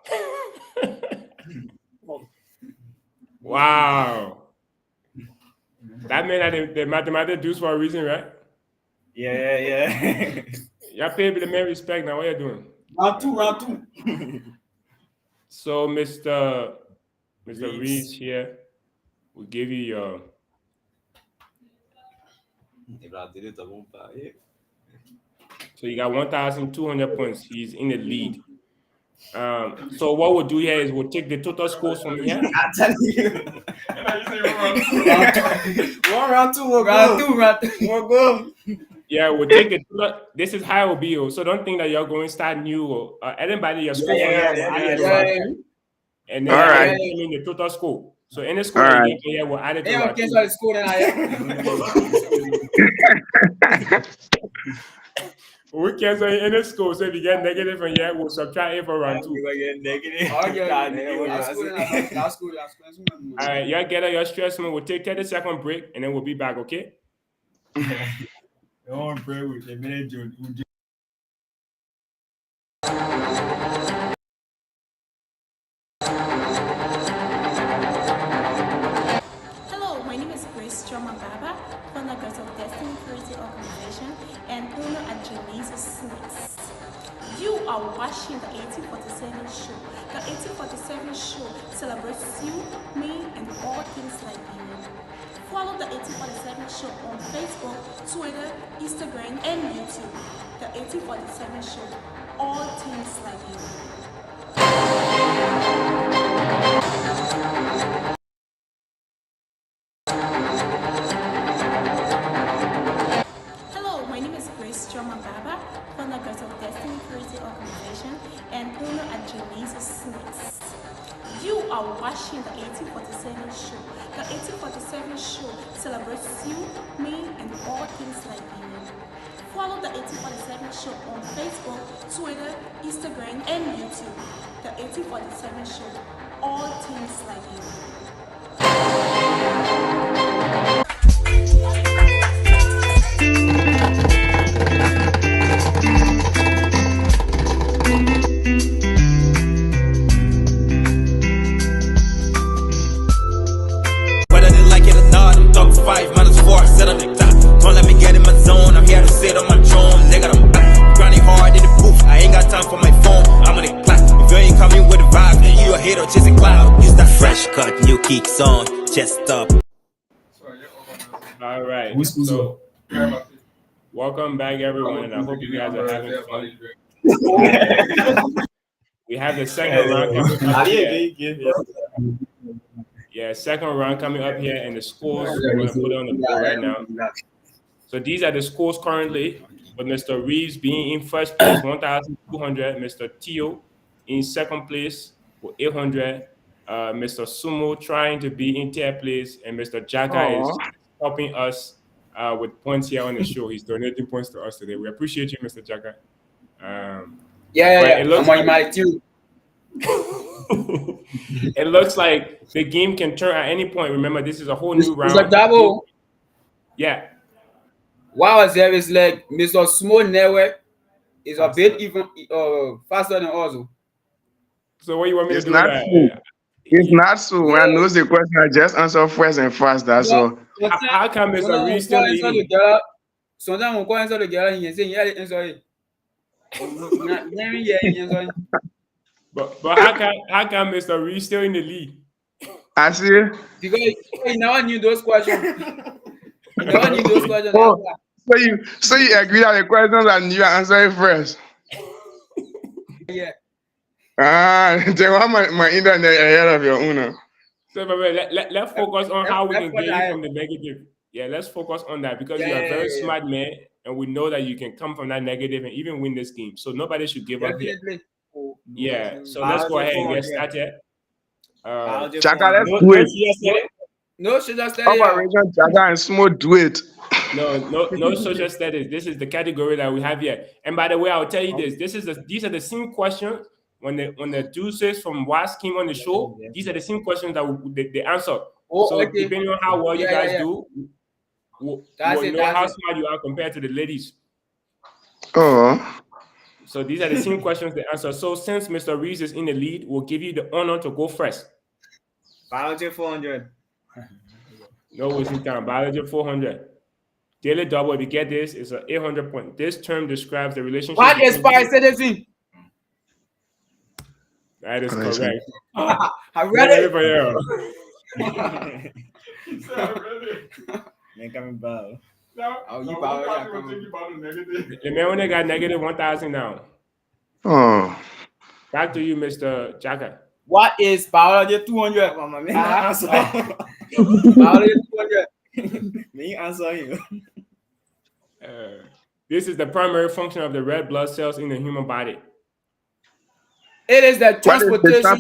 Wow. That meant that the mathematics do for a reason, right? Yeah. Y'all pay the man respect now. What you doing? Round two. So, Mr. Reeves here will give you your. So you got 1,200 points. He's in the lead. So what we'll do here is we'll take the total scores from here. I'm telling you. Round two. We'll go. Yeah, we'll take the total. This is how it will be. So don't think that you're going to start new. Or anybody your score and then all right. the total score. So any score that you get here, we'll add it to our team. We cancel any score. So if you get negative from here, we'll subtract it for round 2. You get negative. All right, y'all get out your stress, man. We'll take 30-second break and then we'll be back, okay? Don't pray with the minute. Hello, my name is Grace Baba, founder of Destiny Charity Organization and owner at Genesis Snacks. You are watching the 1847 show. The 1847 show celebrates you, me, and all things Liberian. Follow the 1847 show on Facebook, Twitter, Instagram, and YouTube. The 1847 show, all things Liberian. Hello, my name is Grace Baba, founder of Destiny Charity Organization and owner at Genesis Snacks. You are watching the 1847 show. The 1847 show celebrates you, me, and all things Liberian. Follow the 1847 show on Facebook, Twitter, Instagram, and YouTube. The 1847 show, all things Liberian. Whether they like it or not, I'm top 5 minus 4, set up the top. Don't let me get in my zone, I'm here to sit on my throne. Nigga, I'm back, grinding hard in the booth. I ain't got time for my phone, I'm on the clock. If you ain't coming with a vibe, then you a hater chasing cloud. Use that fresh cut, new kicks on, chest up. All right. So welcome back, everyone, and I hope you guys are having fun. We have the second round coming up here. Yeah, second round coming up here, and the scores we're going to put on the board right now. So these are the scores currently, with Mr. Reeves being in first place, 1,200. Mr. Theo in second place with 800. Mr. Sumo trying to be in third place, and Mr. Jarka is helping us with points here on the show. He's donating points to us today. We appreciate you, Mr. Jarka. Yeah. It looks I'm on too. It looks like the game can turn at any point. Remember, this is a whole new round. It's a double. Yeah. Wow, there is like Mr. Small Network is a bit even faster than us. So what you want me It's to do? not so. It's not so. When I know the question, I just answer first and fast. That's all. How come Mr. Reeves still leading? Sometimes we go answer together and you say, yeah, answer it. But how come Mr. Reeves still in the lead? I see. Because you never knew those questions. You never knew those questions. So you agree that the questions are new answering first? Yeah. Then why my internet ahead of your own? So let's focus on how we can gain from the negative. Yeah, let's focus on that because you are a very smart man, and we know that you can come from that negative and even win this game. So nobody should give up here. Yeah. So let's go ahead and get started. Chaka, let's do it. No social studies. Operation Chaka and Smooth do it. No social studies. This is the category that we have here. And by the way, I'll tell you this. These are the same questions when the juices from WAS came on the show. These are the same questions that they answer. So depending on how well you guys do, we'll know how smart you are compared to the ladies. Oh. So these are the same questions they answer. So since Mr. Reeves is in the lead, we'll give you the honor to go first. Biology 400. No wasting time. Biology 400. Daily double, if you get this, it's an 800 point. This term describes the relationship. What is parasitism? That is correct. I read it. For you. They're coming back. Oh, you power. The man when they got negative 1,000 now. Oh. Back to you, Mr. Jarka. What is biology 200? Biology 200. Me answer you. This is the primary function of the red blood cells in the human body. It is the transportation of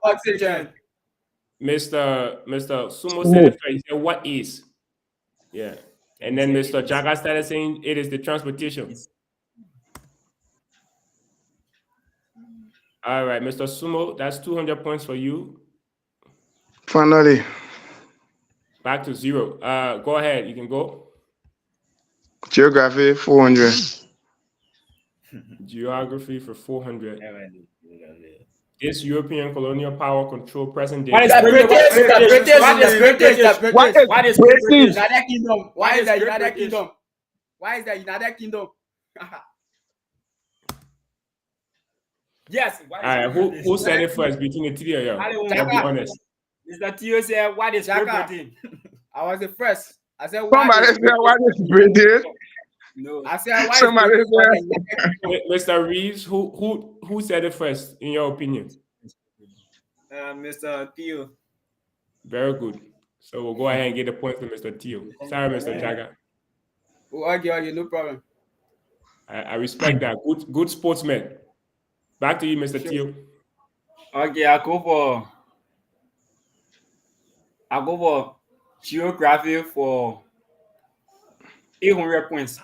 oxygen. Mr. Sumo said it first. He said, what is? Yeah. And then Mr. Jarka started saying it is the transportation. All right, Mr. Sumo, that's 200 points for you. Finally. Back to 0. Go ahead. You can go. Geography 400. Geography for 400. This European colonial power control present day. What is British? What is British? United Kingdom. Why is that United Kingdom? Why is that United Kingdom? Yes. All right. Who said it first between the three of you? Let's be honest. Mr. Theo said, what is Britain? I was the first. I said, somebody said, what is British? No. I said, why somebody said, Mr. Reeves, who said it first, in your opinion? Mr. Theo. Very good. So we'll go ahead and get the point for Mr. Theo. Sorry, Mr. Jarka. Okay, no problem. I respect that. Good sportsman. Back to you, Mr. Theo. Okay, I go for geography for 800 points.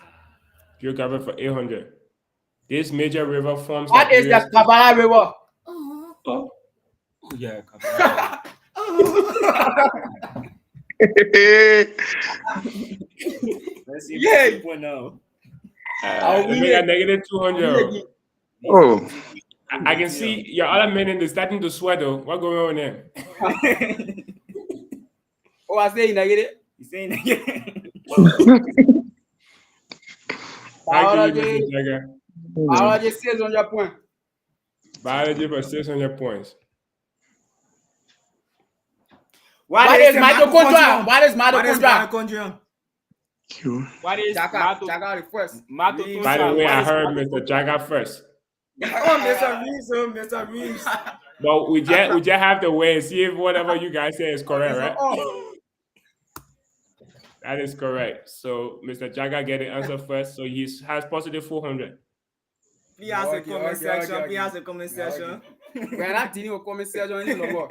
Geography for 800. This major river forms. What is the Kabbalah River? Oh yeah, Kabbalah. Let's see. Yeah. Now. We got negative 200. Oh. I can see your other men in the starting to sweat though. What's going on there? Oh, I say negative. You say negative. Biology 600 points. Biology for 600 points. What is mitochondria? What is mitochondria? What is Jarka first? By the way, I heard Mr. Jarka first. Oh, Mr. Reeves. But we just have to wait and see if whatever you guys say is correct, right? That is correct. So Mr. Jarka get the answer first. So he has positive 400. Please ask the comment section. Please ask the comment section. We're not dealing with comment section anymore.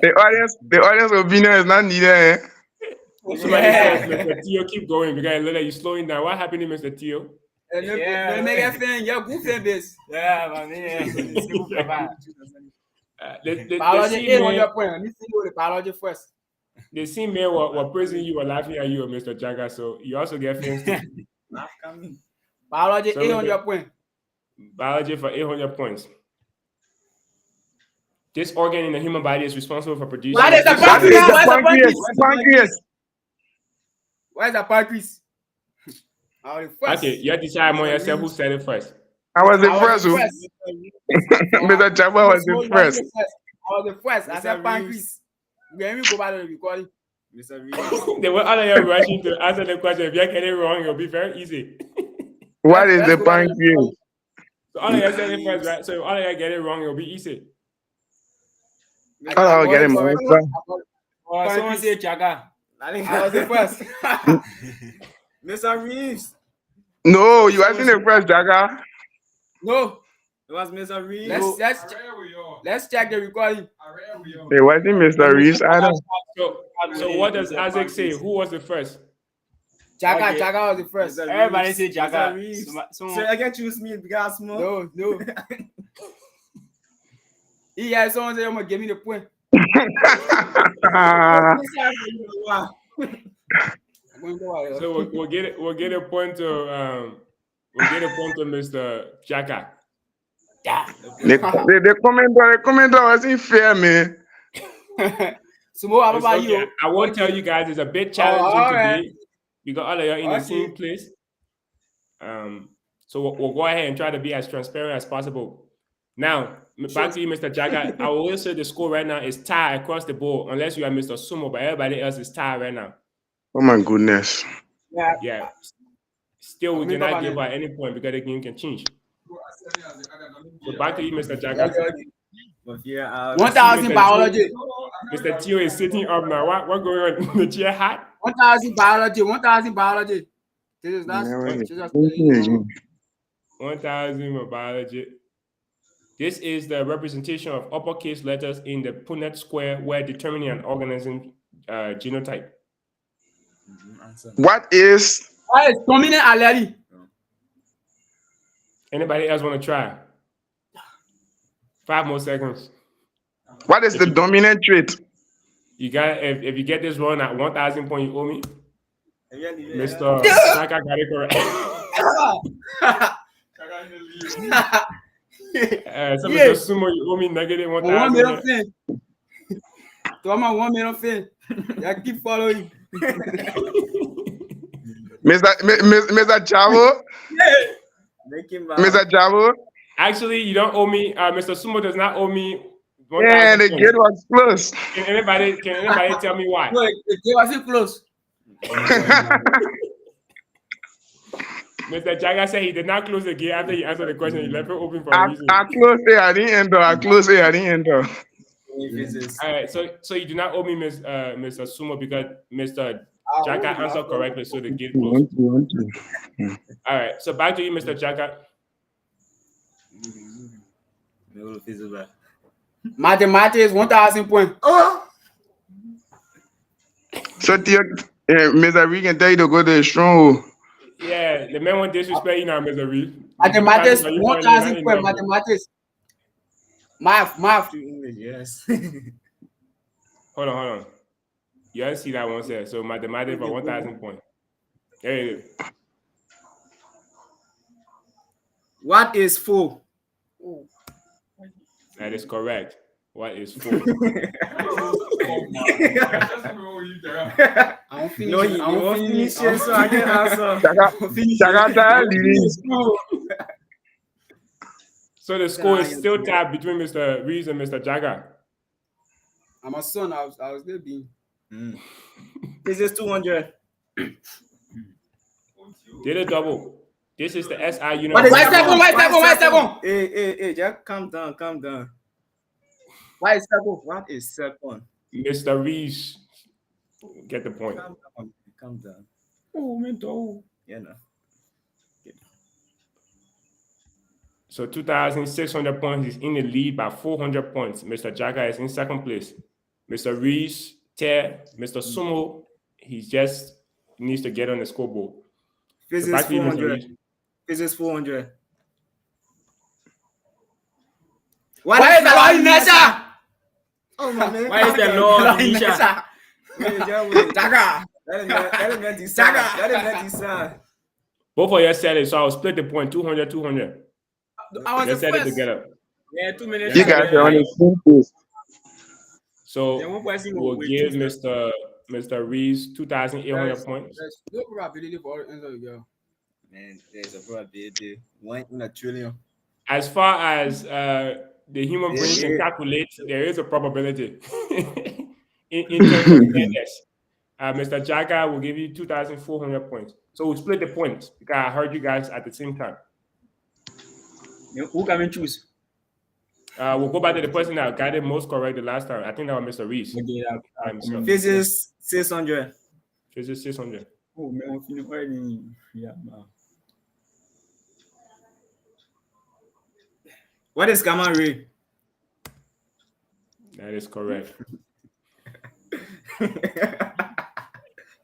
The audience opinion is not needed. Eh? Somebody says, Mr. Theo, keep going because it looks like you're slowing down. What happened to Mr. Theo? Yeah, make a fan. You're good fan base. Yeah, man. Biology 800 points. Let me see you with the biology first. The same men were praising you, were laughing at you, Mr. Jarka. So you also get fans too. Biology 800 points. Biology for 800 points. This organ in the human body is responsible for producing. What is the pancreas? Where's the pancreas? Okay, you have to decide among yourself who said it first. I was the first. Mr. Jarka was the first. was the first. I said Mr. pancreas. Reeves. Let me go back to the recording. Mr. Reeves. They were all of you rushing to answer the question. If you get it wrong, it'll be very easy. What is Let's the go back to the pancreas? recording. So all of you said it first, right? So if all of you get it wrong, it'll be easy. Mr. Oh, I get him. got it correct. Or someone say Jarka. I was the first. Mr. Reeves. No, you asking the first, Jarka. No. It was Mr. Reeves. Let's check the recording. It wasn't Mr. Reeves either. So what does Isaac say? Who was the first? Jarka, Okay. Jarka was the first. Mr. Everybody Reeves. say Mr. Jarka. Reeves. So So I can choose me because small. No, no. Yeah, someone said I'm gonna give me the point. So we'll get it. We'll get a point to Mr. Jarka. The commenter wasn't fair, man. Sumo, how It's about okay. you? I won't tell you guys. It's a bit challenging all today. right. You got all of you in the Okay. same place. So we'll go ahead and try to be as transparent as possible. Now, back to you, Mr. Jarka. I will say the score right now is tied across the board, unless you are Mr. Sumo, but everybody else is tied right now. Oh my goodness. Yeah. Still, we cannot give out any point because the game can change. So back to you, Mr. Jarka. But yeah, 1,000 biology. Mr. Theo is sitting up now. What going on? The chair hot? 1,000 biology. 1,000 biology. This is not. Never this is just- 1,000 for biology. This is the representation of uppercase letters in the Punnett square where determining an organism genotype. What is What is dominant allele? Anybody else want to try? 5 more seconds. the dominant trait? You got if you get this wrong at 1,000 points, you owe me. Mr. Jarka got it correct. So Yeah. Mr. Sumo, you owe me negative 1 1,000. middle fin. To my 1 middle fin. Yeah, keep following. Mr. Chavo? Mr. Chavo? Actually, you don't owe me. Mr. Sumo does not owe me 1,000 Yeah, the points. gate was close. Can anybody tell me why? No, it wasn't close. Mr. Jarka said he did not close the gate after he answered the question. He left it open for a I reason. closed it, I didn't enter. I closed it, I didn't enter. All right, so you do not owe me, Mr. Sumo, because Mr. Jarka answered correctly, so the gate closed. All right, so back to you, Mr. Jarka. Mathematics 1,000 points. So, Theo, Mr. Reed can tell you to go to the stronghold. Yeah, the man won't disrespect you now, Mr. Reed. Mathematics 1,000 points. Mathematics. Math. Yes. Hold on. You didn't see that one, sir. So mathematics for 1,000 points. There you go. What is 4? That is correct. What is 4? I don't finish. No, you won't finish it, so I can answer. So the score is still tied between Mr. Reeves and Mr. Jarka. I'm a son. I was there being. This is 200. Did a double. This is the SI unit. Why second? Hey, just calm down. Why is second? What is second? Mr. Reeves, get the point. Calm down. Oh, mental. Yeah, no. So 2,600 points is in the lead by 400 points. Mr. Jarka is in second place. Mr. Reeves, Theo, Mr. Sumo, he just needs to get on the scoreboard. Physics back to you, Mr. 400. Reeves. Physics 400. Why is the law in Nessa? Oh my man. Why is the law in Nisha? Jarka. Let him decide. Both of you said it, so I'll split the point 200, 200. I was Let's the set it first. together. Yeah, 2 minutes. You guys are on the same place. So Then one person we'll will give wait. Mr. Reeves 2,800 points. There's no probability for all the answer, girl. Man, there's a probability 1 in a trillion. As far as the human brain can calculate, there is a probability in terms of fairness. Mr. Jarka will give you 2,400 points. So we'll split the points because I heard you guys at the same time. Who can we choose? We'll go back to the person that got it most correct the last time. I think that was Mr. Reeves. Physics 600. Physics 600. Oh, man, yeah, What is gamma ray? That is correct.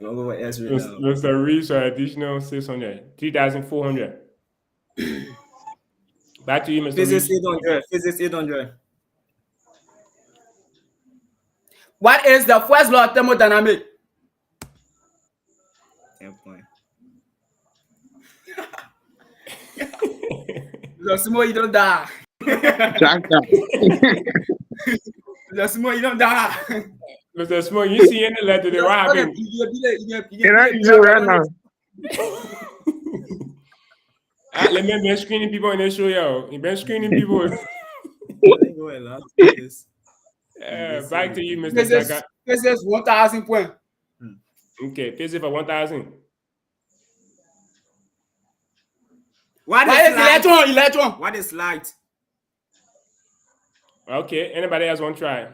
Mr. Reeves for additional 600. 3,400. Back to you, Mr. Physics Reeves. 800. Physics 800. What is the first law of thermodynamics? 10 points. The small you don't die. The small you don't die. Mr. Small, you see any letter the Robin. Right now. Let me be screening people in the show, yo. You've been screening people. Back to you, Mr. Jarka. Physics 1,000 points. Okay, physics for 1,000. What is electron? Electron. What is light? Okay, anybody else want to try?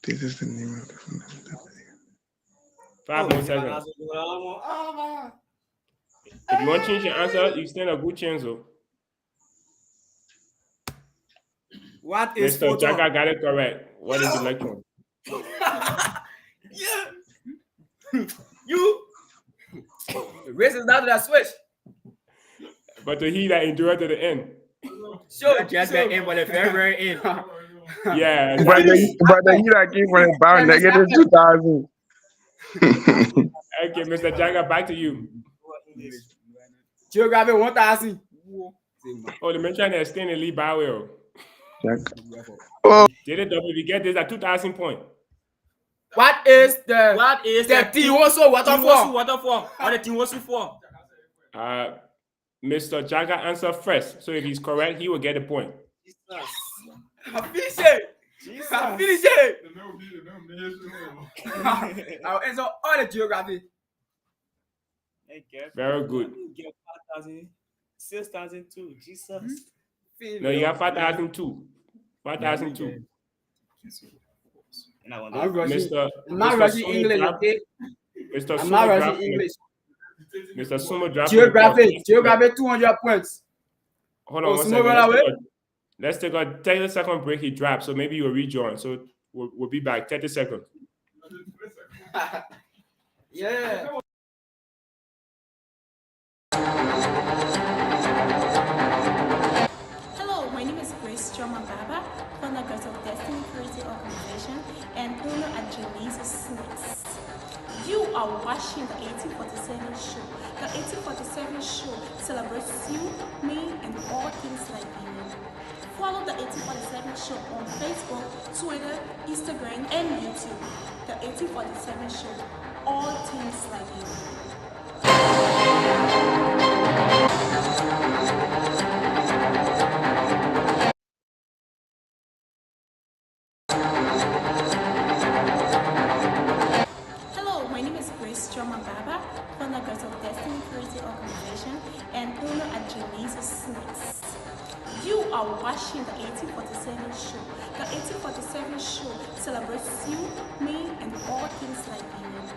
This is the name of the fundamental. 5 more seconds. If you want to change your answer, you stand a good chance. What is Mr. photon? Jarka got it correct. What is electron? Yeah. You. Race is down to that switch. But to he that endured to the end. Sure, just the end, but the very end. Yeah. But the year I came from about negative 2,000. Okay, Mr. Jarka, back to you. Geography 1,000. Oh, the mention is staying in Lee Bowell. Oh, Did it double? If you get this at 2,000 points. What is the Theo waterfall? Or the Tinwosu form? Mr. Jarka answer first. So if he's correct, he will get a point. I finish it. I finish it. I'll answer all the geography. Very good. 6,002. Jesus. No, you got 5,002. 5,002. I'm rushing. I'm Mr. not rushing Sumo English, drop- okay? Mr. I'm not Sumo rushing drop- English. Mr. Sumo drop- Geography 200 points. Hold on Oh, one Sumo second. run away? Let's take a 30-second break. He dropped, so maybe you'll rejoin. So we'll be back. 30 seconds. Yeah. Hello, my name is Grace Baba, founder of Destiny Creative Organization and owner at Janice Snacks. You are watching the 1847 show. The 1847 show celebrates you, me, and all things Liberian. Follow the 1847 show on Facebook, Twitter, Instagram, and YouTube. The 1847 show, all things Liberian. Hello, my name is Grace Baba, founder of Destiny Creative Organization and owner at Janice Snacks. You are watching the 1847 show. The 1847 show celebrates you, me, and all things Liberian.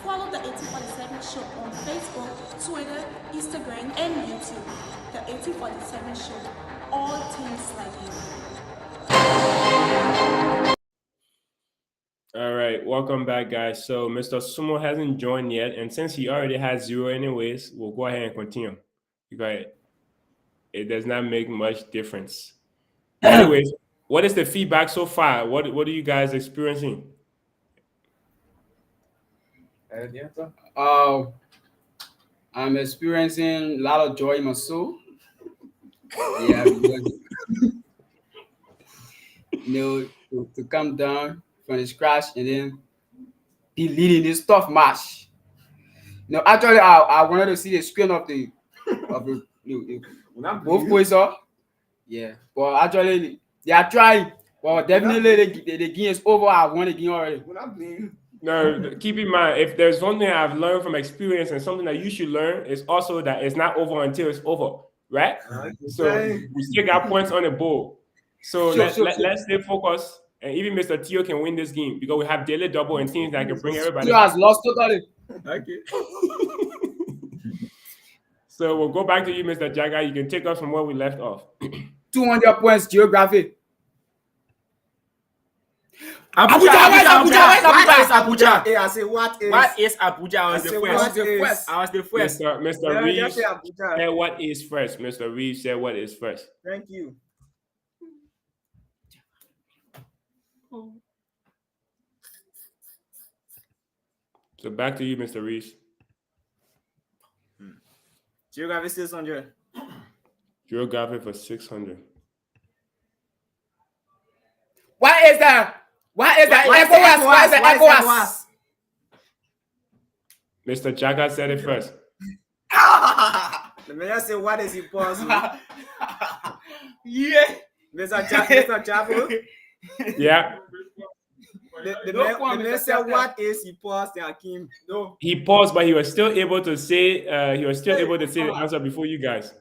Follow the 1847 show on Facebook, Twitter, Instagram, and YouTube. The 1847 show, all things Liberian. All right, welcome back, guys. So Mr. Sumo hasn't joined yet, and since he already has 0 anyways, we'll go ahead and continue because it does not make much difference. Anyways, what is the feedback so far? What are you guys experiencing? I'm experiencing a lot of joy in my soul. Yeah, because, to come down from the scratch and then be leading this tough match. Actually, I wanted to see the screen of both boys up. Yeah, but actually They are trying. Well, definitely the game is over. I won the game already. No, keep in mind, if there's one thing I've learned from experience and something that you should learn, is also that it's not over until it's over, right? So we still got points on the board. So let's stay focused. And even Mr. Theo can win this game because we have daily double and teams that can bring everybody. Theo has lost totally. Okay. So we'll go back to you, Mr. Jarka. You can take us from where we left off. 200 points geography. Abuja. What is Abuja? I say what is Abuja? I was the first. Mr. Reeves said what is first. Mr. Reeves said what is first. Thank you. So back to you, Mr. Reeves. Geography 600. Geography for 600. What is that? What is that? ECOWAS. What is the ECOWAS? Mr. Jarka said it first. The man say what is impossible? Yeah. Mr. Jabo. Yeah. The man said what is impossible, Hakim? No. He paused, but he was still able to say the answer before you guys.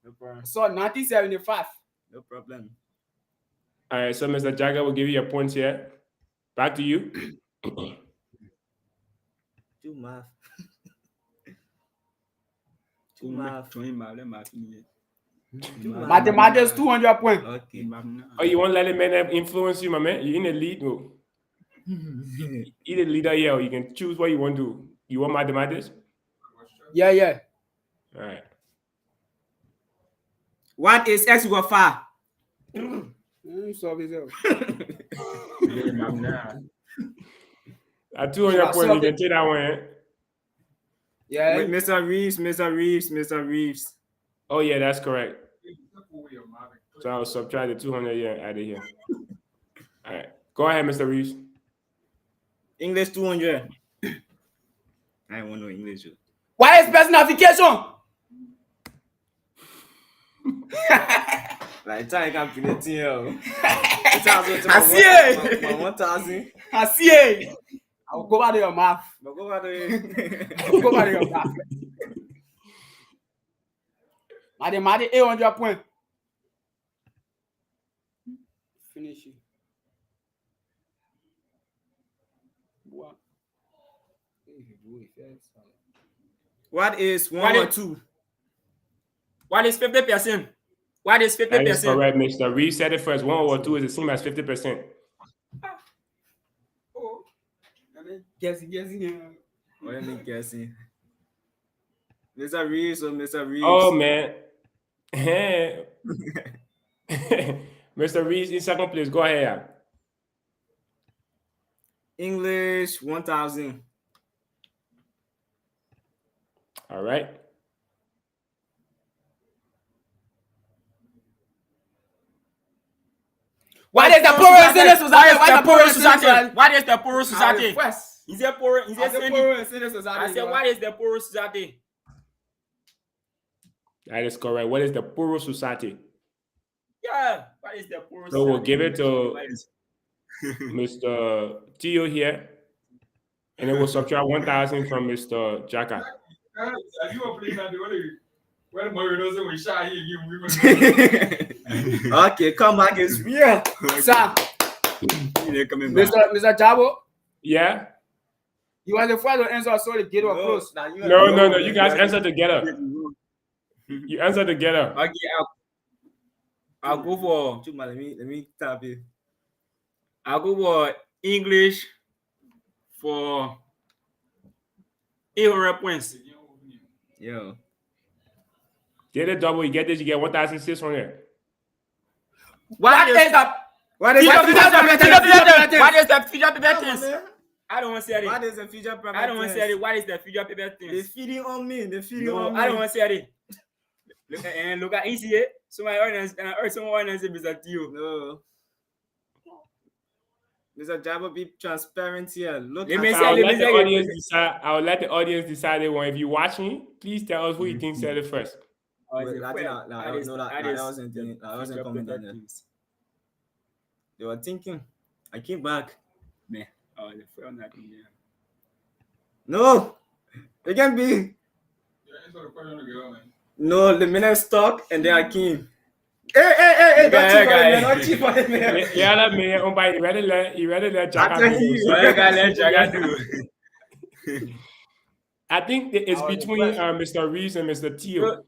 No problem. So 1975. No problem. All right, so Mr. Jarka will give you your points here. Back to you. Do math. Do math. Mathematics 200 points. Okay. Oh, you won't let the man influence you, my man? You're in the lead. No. You're the leader here. Or you can choose what you want to do. You want mathematics? Yeah. All right. What is X equal 5? Solve it. At 200 points, you can take that one. Eh? Yeah. Mr. Reeves. Oh, yeah, that's correct. So I'll subtract the 200 here and add it here. All right. Go ahead, Mr. Reeves. English 200. I want to know English. What is personification? Like, I can't be the team. I see it. 1,000. I see it. I'll go back to your math. Go back to it. Go back to your math. Mathematics 800 points. Finish it. What is 1 or 2? What is 50%? What is 50%? That is correct, Mr. Reeves said it first. 1 over 2 is the same as 50%. Oh, guessing. What am I guessing? Mr. Reeves or Mr. Reeves? Oh, man. Mr. Reeves in second place. Go ahead. English 1,000. All right. What is the poorest in the society? What is the poorest society? What is the poorest society? Is there poor? Is there poorest in the I society? said, what is the poorest society? That is correct. What is the Puro society? Yeah. What is the poorest So we'll give it to Mr. Theo here. And then we'll subtract 1,000 from Mr. Jarka. Okay, come back. It's real. Sir, Mr. Jabo, Yeah? you are the first to answer, so the gate was closed. No. You guys answer together. You answer together. Okay, I'll go for. Let me tap it. I'll go for English for 800 points. Yeah. Did it double, you get this, you get 1,600. What is the future paper things? I don't want to say it. What is the future paper? I don't want to say it. What is the future paper They're things? feeding on me. They're feeding No, on me. I don't want to say it. Look at easy. So my audience and I heard someone else say Mr. Theo. No. Mr. Jabo, be transparent here. Look Let me at say- I'll let me let the say- audience decide. I'll let the audience decide they want. If you're watching, please tell us who you think said it first. Wait, that wasn't comment on that. They were thinking. I came back. Man, oh, the friend that in there. No, it can be. No, the minute stuck and then I came. Hey, don't cheat on the man. Yeah, that man, you ready let Jarka I tell do you, so I gotta let Jarka do. I think it's between Mr. Reeves and Mr. Theo.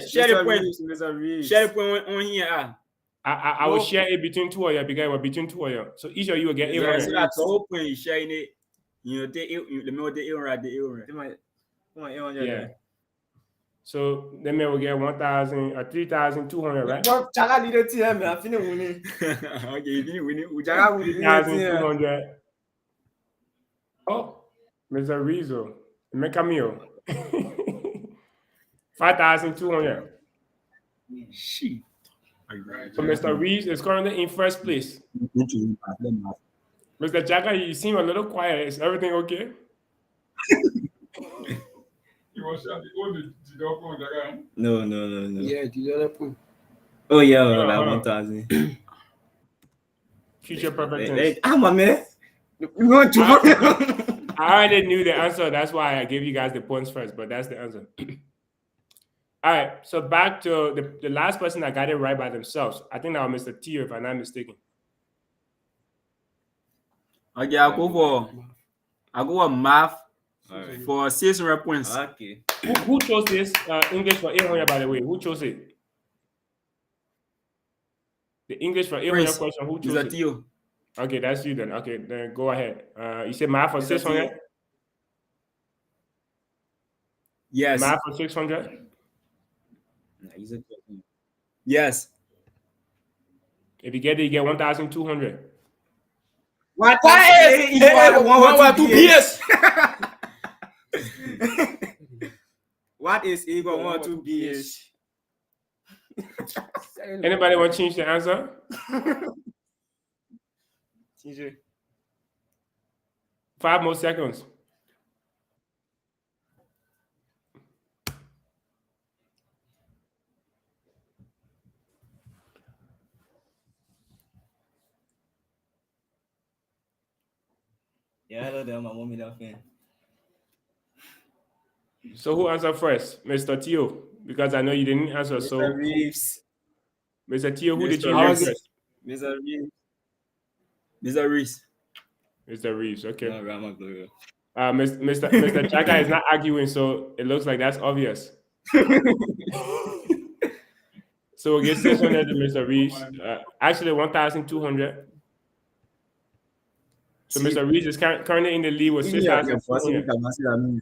Share the point. Mr. Reeves. Share the point on here. I will share it between two of you because we're between two of you. So each of you will get Yeah, 800. so that's the whole point. You sharing it. You know, let me know the 800. Come on, 800. Yeah. So then man will get 1,000 or 3,200, right? But Jarka need a team, man. I feel winning. Okay, you didn't win it. Jarka will need a team. 3,200. Oh, Mr. Rizzo. Me Camille. 5,200. Shit. So Mr. Reeves is currently in first place. Mr. Jarka, you seem a little quiet. Is everything okay? No. Yeah, the other point. Oh yeah, like 1,000. Future perfect tense. I'm a man. You want to? I already knew the answer. That's why I gave you guys the points first, but that's the answer. All right, so back to the last person that got it right by themselves. I think that was Mr. Theo, if I'm not mistaken. Okay, I'll go for math for 600 points. Okay. Who chose this English for 800, by the way? Who chose it? The English for 800 question, who chose it? Theo. Okay, that's you then. Okay, then go ahead. You said math for 600? Yes. Math for 600? Yes. If you get it, you get 1,200. What is equal to 2 BS? What is equal 1 2 BS? Anybody want to change the answer? TJ. 5 more seconds. Yeah, hello there, my mommy fan. So who answered first? Mr. Theo, because I know you didn't answer. Mr. So Reeves. Mr. Theo, who did you Reeves. hear first? Mr. Reeves. Mr. Reeves. Mr. Reeves, okay. No, Rama Gloria. Mr. Jarka is not arguing, so it looks like that's obvious. So we'll get 600 to Mr. Reeves. Actually, 1,200. So Mr. Reeves is currently in the lead with 6,200.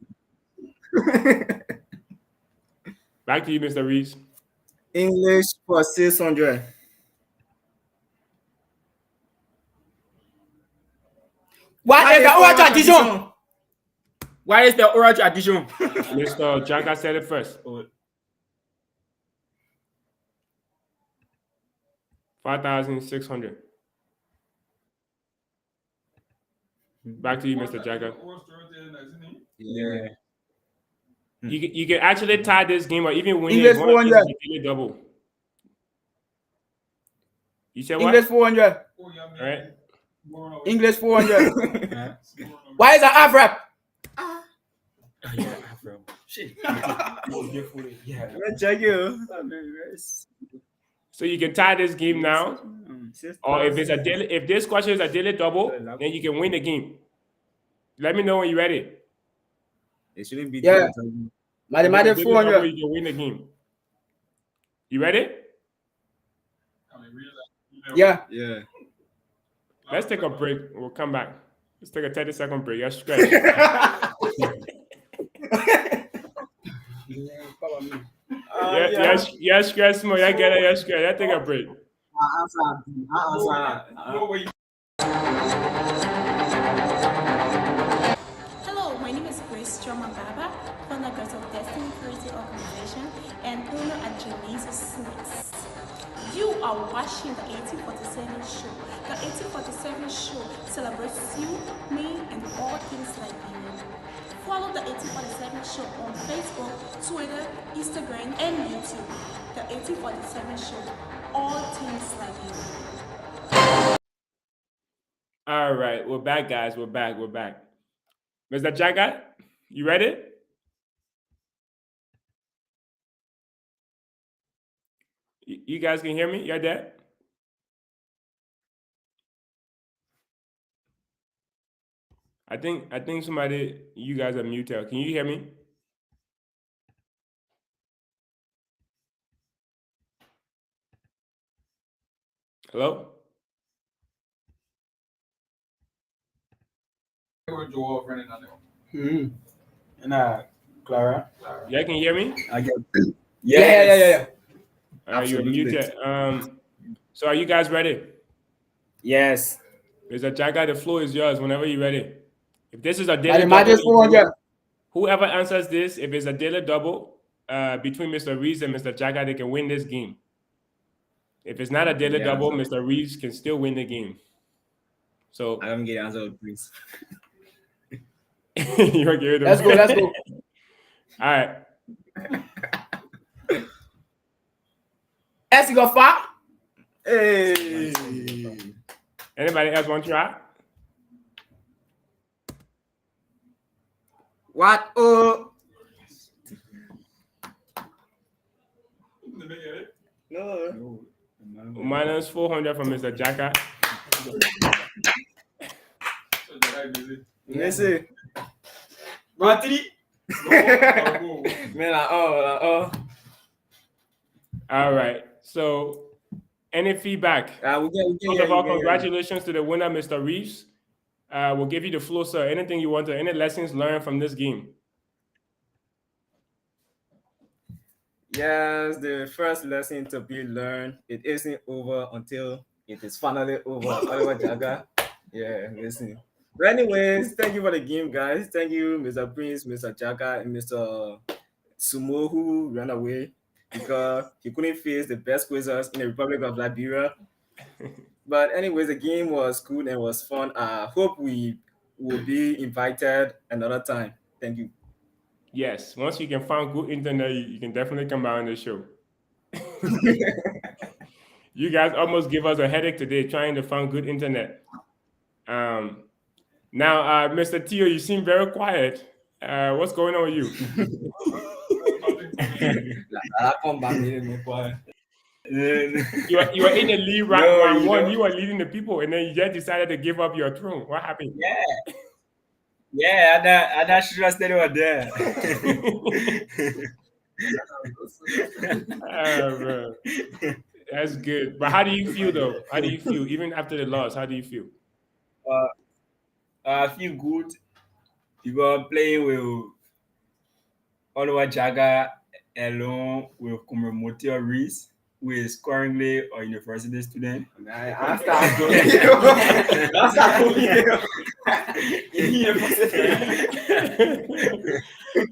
Back to you, Mr. Reeves. English for 600. What is the oral tradition? What is the oral tradition? Mr. Jarka said it first. 5,600. Back to you, Mr. Jarka. Yeah. You can actually tie this game or even win English it. 400. Double. You said what? English 400. All right. English 400. Why is that Afrap? Yeah, Afro. Shit. Yeah. Check you. So you can tie this game now, or if this question is a daily double, then you can win the game. Let me know when you're ready. It shouldn't be. Yeah. Mathematics 400. You can win the game. You ready? Yeah. Yeah. Let's take a break. We'll come back. Let's take a 30-second break. Yes, stretch. Yes, scratch more. I get it. Yes, scratch. Let's take a break. Hello, my name is Grace Baba, founder of Destiny Creative Organization and owner at Janine's Sweets. You are watching the 1847 show. The 1847 show celebrates you, me, and all things Liberian. Follow the 1847 show on Facebook, Twitter, Instagram, and YouTube. The 1847 show, all things Liberian. All right, we're back, guys. We're back. Mr. Jarka, you ready? You guys can hear me? You're there? I think somebody, you guys are muted. Can you hear me? Hello? Clara. Yeah, can you hear me? Yeah. You're muted. So are you guys ready? Yes. Mr. Jarka, the floor is yours whenever you're ready. If this is a daily Mathematics double, 400. whoever answers this, if it's a daily double between Mr. Reeves and Mr. Jarka, they can win this game. If it's not a daily double, Mr. Reeves can still win the game. So I don't get the answer, please. you want to give it Let's go. All right. S got 5. Hey. Anybody else want to try? What? Oh. No. Minus 400 from Mr. Jarka. Let me see. Matri. All right. So, any feedback? First of all, congratulations to the winner, Mr. Reeves. We'll give you the floor, sir. Anything you want to, any lessons learned from this game? Yes, the first lesson to be learned, it isn't over until it is finally over. Oliver Jarka. Yeah, listen. But anyways, thank you for the game, guys. Thank you, Mr. Prince, Mr. Jarka, and Mr. Sumo, who ran away because he couldn't face the best quizzers in the Republic of Liberia. But anyways, the game was good and was fun. I hope we will be invited another time. Thank you. Yes, once you can find good internet, you can definitely come out on the show. You guys almost give us a headache today trying to find good internet. Now, Mr. Theo, you seem very quiet. What's going on with you? You are in the lead round one. You were leading the people, and then you just decided to give up your throne. What happened? Yeah, I should have stayed over there. Bro. That's good. But how do you feel, though? How do you feel? Even after the loss, how do you feel? I feel good because playing with Oliver Jarka along with Montell Reeves, who is currently a university student.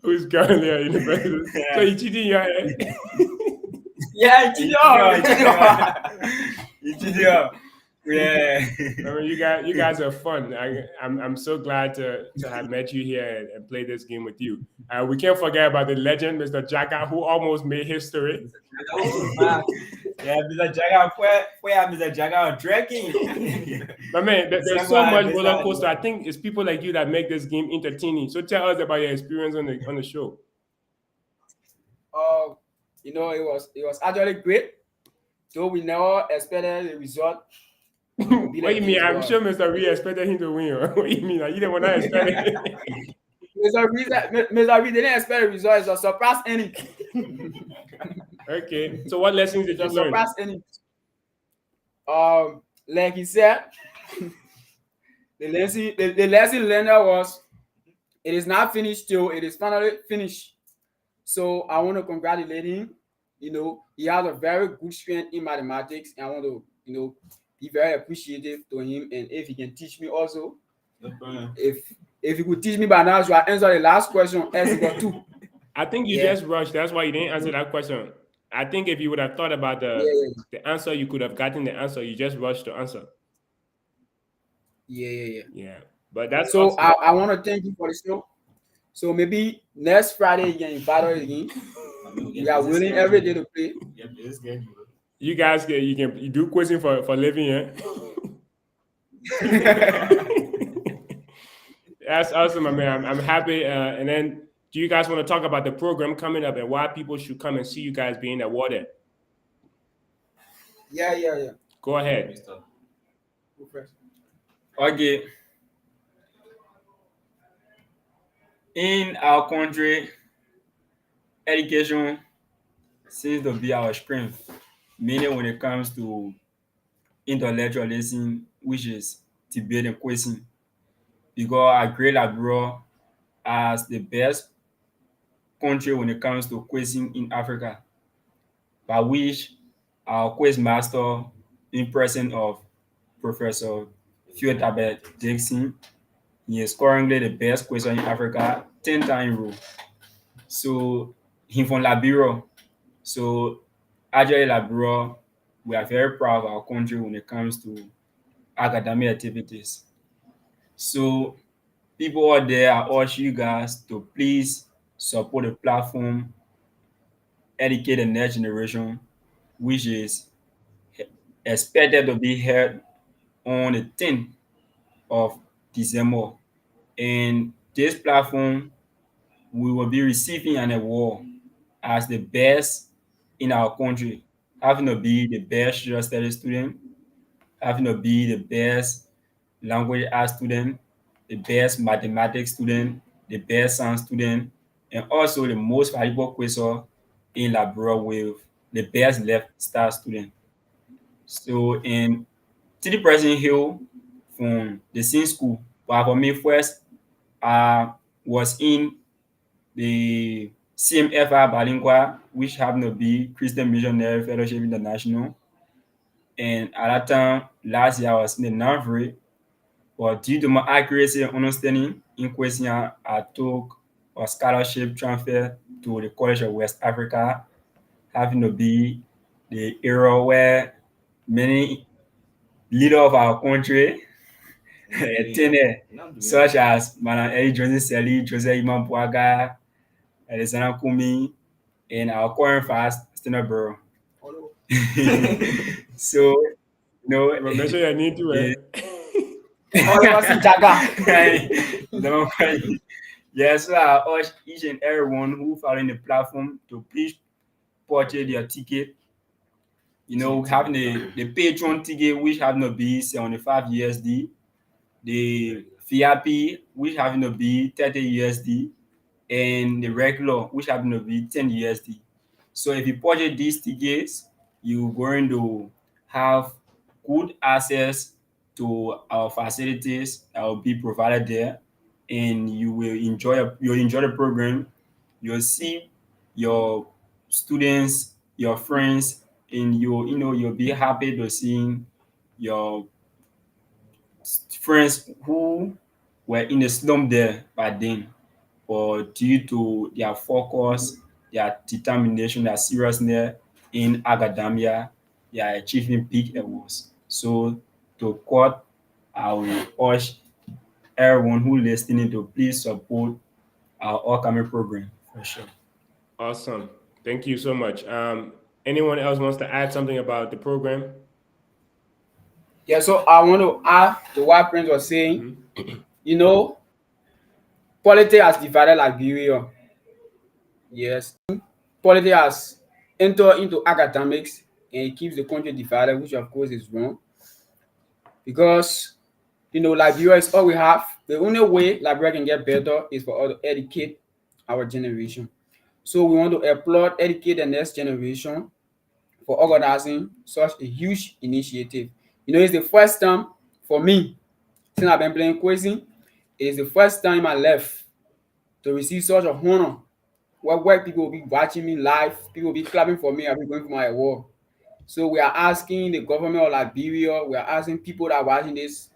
Who's currently a university? So you cheating your head? Yeah, yeah. I mean, you guys are fun. I'm so glad to have met you here and play this game with you. We can't forget about the legend, Mr. Jarka, who almost made history. Yeah, Mr. Jarka, where Mr. Jarka drinking? But man, there's so much roller coaster. I think it's people like you that make this game entertaining. So tell us about your experience on the show. It was actually great. So we never expected the result. What do you mean? I'm sure Mr. Reeves expected him to win. What do you mean? You didn't want to expect it. Mr. Reeves didn't expect the result. It's a surprise ending. Okay. So what lessons did you learn? Surprise ending. Like he said, the lesson learned was it is not finished till it is finally finished. So I want to congratulate him. He has a very good strength in mathematics, and I want to, be very appreciative to him. And if he can teach me also, if he could teach me by now, so I answer the last question. S got 2. I think you just rushed. That's why you didn't answer that question. I think if you would have thought about the answer, you could have gotten the answer. You just rushed to answer. Yeah. But that's so. Awesome. I want to thank you for the show. So maybe next Friday you can invite us again. We are willing every day to play. You guys you do quizzing for living, yeah? That's awesome, my man. I'm happy. And then, do you guys want to talk about the program coming up and why people should come and see you guys being awarded? Yeah. Go ahead. Okay. In our country, education seems to be our strength, mainly when it comes to intellectual lesson, which is debate and question. Because I grade abroad as the best country when it comes to quizzing in Africa, by which our quiz master, in person of Professor Theo Dixon, he is currently the best quizzer in Africa 10 times in a row. So him from Liberia. So actually Liberia, we are very proud of our country when it comes to academic activities. So people out there, I urge you guys to please support the platform, educate the next generation, which is expected to be held on the 10th of December. And this platform, we will be receiving an award as the best in our country, having to be the best social studies student, having to be the best language arts student, the best mathematics student, the best science student, and also the most valuable quizzer in Liberia with the best left star student. So, in City President Hill from the same school, but for me first, I was in the CMFR Bilingual, which happened to be Christian Missionary Fellowship International. And at that time, last year, I was in the Navary. But due to my accuracy and understanding in question, I took a scholarship transfer to the College of West Africa, having to be the era where many leaders of our country attended, such as Madam Eddie Johnson Selly, Joseph Imam Puaga, Alexander Kumi, and our current fast Stena Borough. So, you know, Mention your name too, Jarka. Yes, so I urge each and everyone who following the platform to please purchase their ticket. You know, having the Patreon ticket, which having to be 75 USD, the VIP, which having to be 30 USD, and the regular, which happen to be 10 USD. So if you purchase these tickets, you're going to have good access to our facilities that will be provided there, and you'll enjoy the program. You'll see your students, your friends, and you'll be happy to see your friends who were in the slum there by then, but due to their focus, their determination, their seriousness in academia, they are achieving big awards. So to quote, I will urge everyone who listening to please support our upcoming program for sure. Awesome. Thank you so much. Anyone else wants to add something about the program? Yeah, so I want to add to what Prince was saying. You know, politics has divided Liberia. Yes, politics has entered into academics and it keeps the country divided, which of course is wrong. Because, you know, Liberia is all we have. The only way Liberia can get better is for us to educate our generation. So we want to applaud, educate the next generation for organizing such a huge initiative. You know, it's the first time for me, since I've been playing quizzing, it's the first time in my life to receive such a honor where people will be watching me live, people will be clapping for me, I'll be going for my award. So we are asking the government of Liberia, we are asking people that are watching this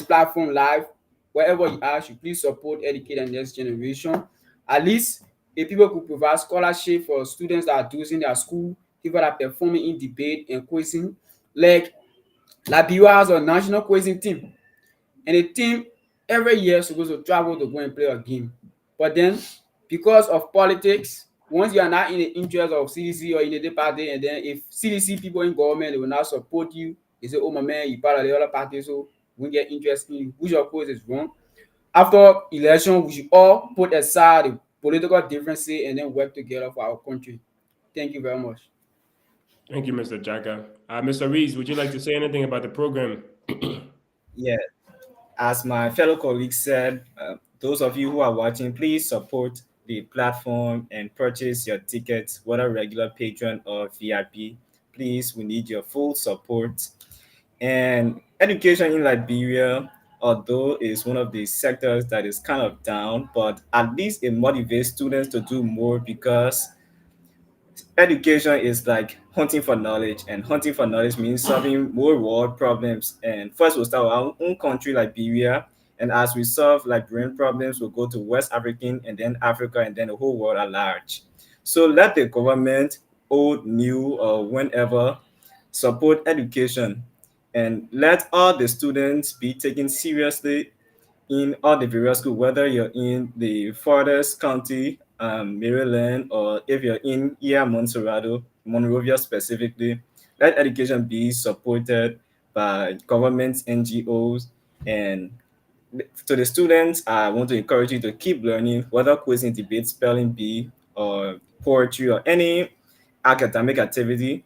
platform live, wherever you are, should please support, educate the next generation. At least if people could provide scholarship for students that are doing their school, people that are performing in debate and quizzing, like Liberia has a national quizzing team. And the team every year is supposed to travel to go and play a game. But then, because of politics, once you are not in the interest of CDC or in the party, and then if CDC people in government, they will not support you, they say, oh my man, you part of the other party, so we get interest in you, which of course is wrong. after election, we should all put aside the political differences and then work together for our country. Thank you very much. Thank you, Mr. Jarka. Mr. Reeves, would you like to say anything about the program? Yeah, as my fellow colleagues said, those of you who are watching, please support the platform and purchase your tickets, whether regular patron or VIP. Please, we need your full support. And education in Liberia, although is one of the sectors that is kind of down, but at least it motivates students to do more, because education is like hunting for knowledge, and hunting for knowledge means solving more world problems. And first we'll start with our own country, Liberia, and as we solve Liberian problems, we'll go to West African and then Africa and then the whole world at large. So let the government, old, new, or whenever, support education, and let all the students be taken seriously in all the various schools, whether you're in the Forest County, Maryland, or if you're in here, Monrovia specifically. Let education be supported by governments, NGOs, and to the students, I want to encourage you to keep learning, whether quizzing, debate, spelling bee, or poetry, or any academic activity.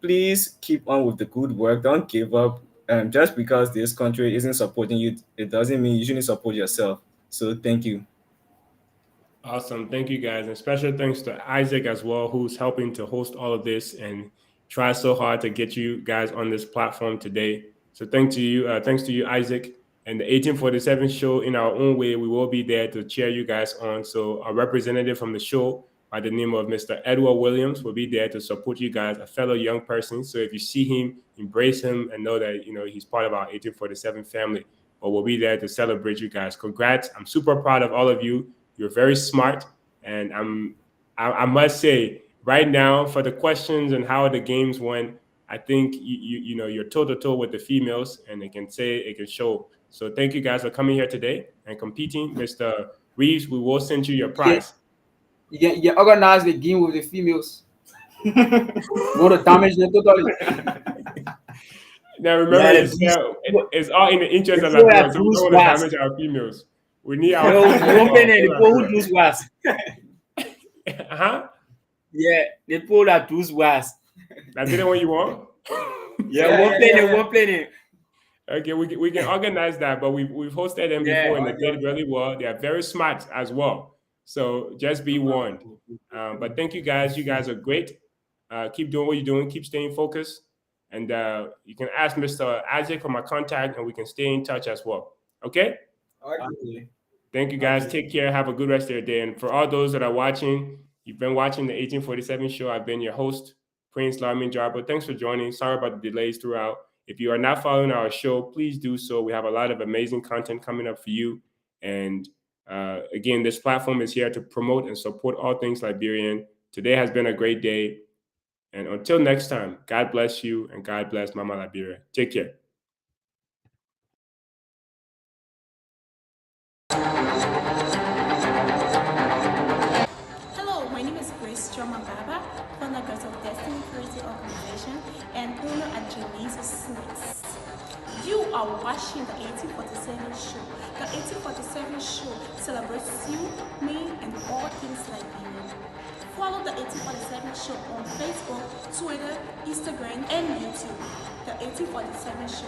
Please keep on with the good work. Don't give up. Just because this country isn't supporting you, it doesn't mean you shouldn't support yourself. So thank you. Awesome. Thank you, guys. And special thanks to Isaac as well, who's helping to host all of this and try so hard to get you guys on this platform today. So thanks to you, Isaac. And the 1847 show, in our own way, we will be there to cheer you guys on. So a representative from the show by the name of Mr. Edward Williams will be there to support you guys, a fellow young person. So if you see him, embrace him and know that, he's part of our 1847 family. But we'll be there to celebrate you guys. Congrats. I'm super proud of all of you. You're very smart. And I must say, right now, for the questions and how the games went, I think you're toe-to-toe with the females, and it can show. So thank you guys for coming here today and competing. Mr. Reeves, we will send you your prize. You can organize the game with the females. Want to damage them totally. Now remember, it's all in the interest of Liberia, so we don't want to damage our females. We need our who lose was. Yeah, the pool that lose was. That's it what you want? We're playing. Okay, we can organize that, but we've hosted them before and they did really well. They are very smart as well. So just be warned. But thank you guys. You guys are great. Keep doing what you're doing. Keep staying focused. And you can ask Mr. Isaac for my contact, and we can stay in touch as well. Okay? Okay. Thank you guys. Take care. Have a good rest of your day. And for all those that are watching, you've been watching the 1847 show. I've been your host, Prince Lamin Jarbo. Thanks for joining. Sorry about the delays throughout. If you are not following our show, please do so. We have a lot of amazing content coming up for you. And again, this platform is here to promote and support all things Liberian. Today has been a great day. And until next time, God bless you and God bless Mama Liberia. Take care. Hello, my name is Grace Choma Baba, founder of Destiny Creative Organization and owner at Janice Snacks. You are watching the 1847 show. The 1847 show celebrates you, me, and all things Liberian. Follow the 1847 show on Facebook, Twitter, Instagram, and YouTube. The 1847 show.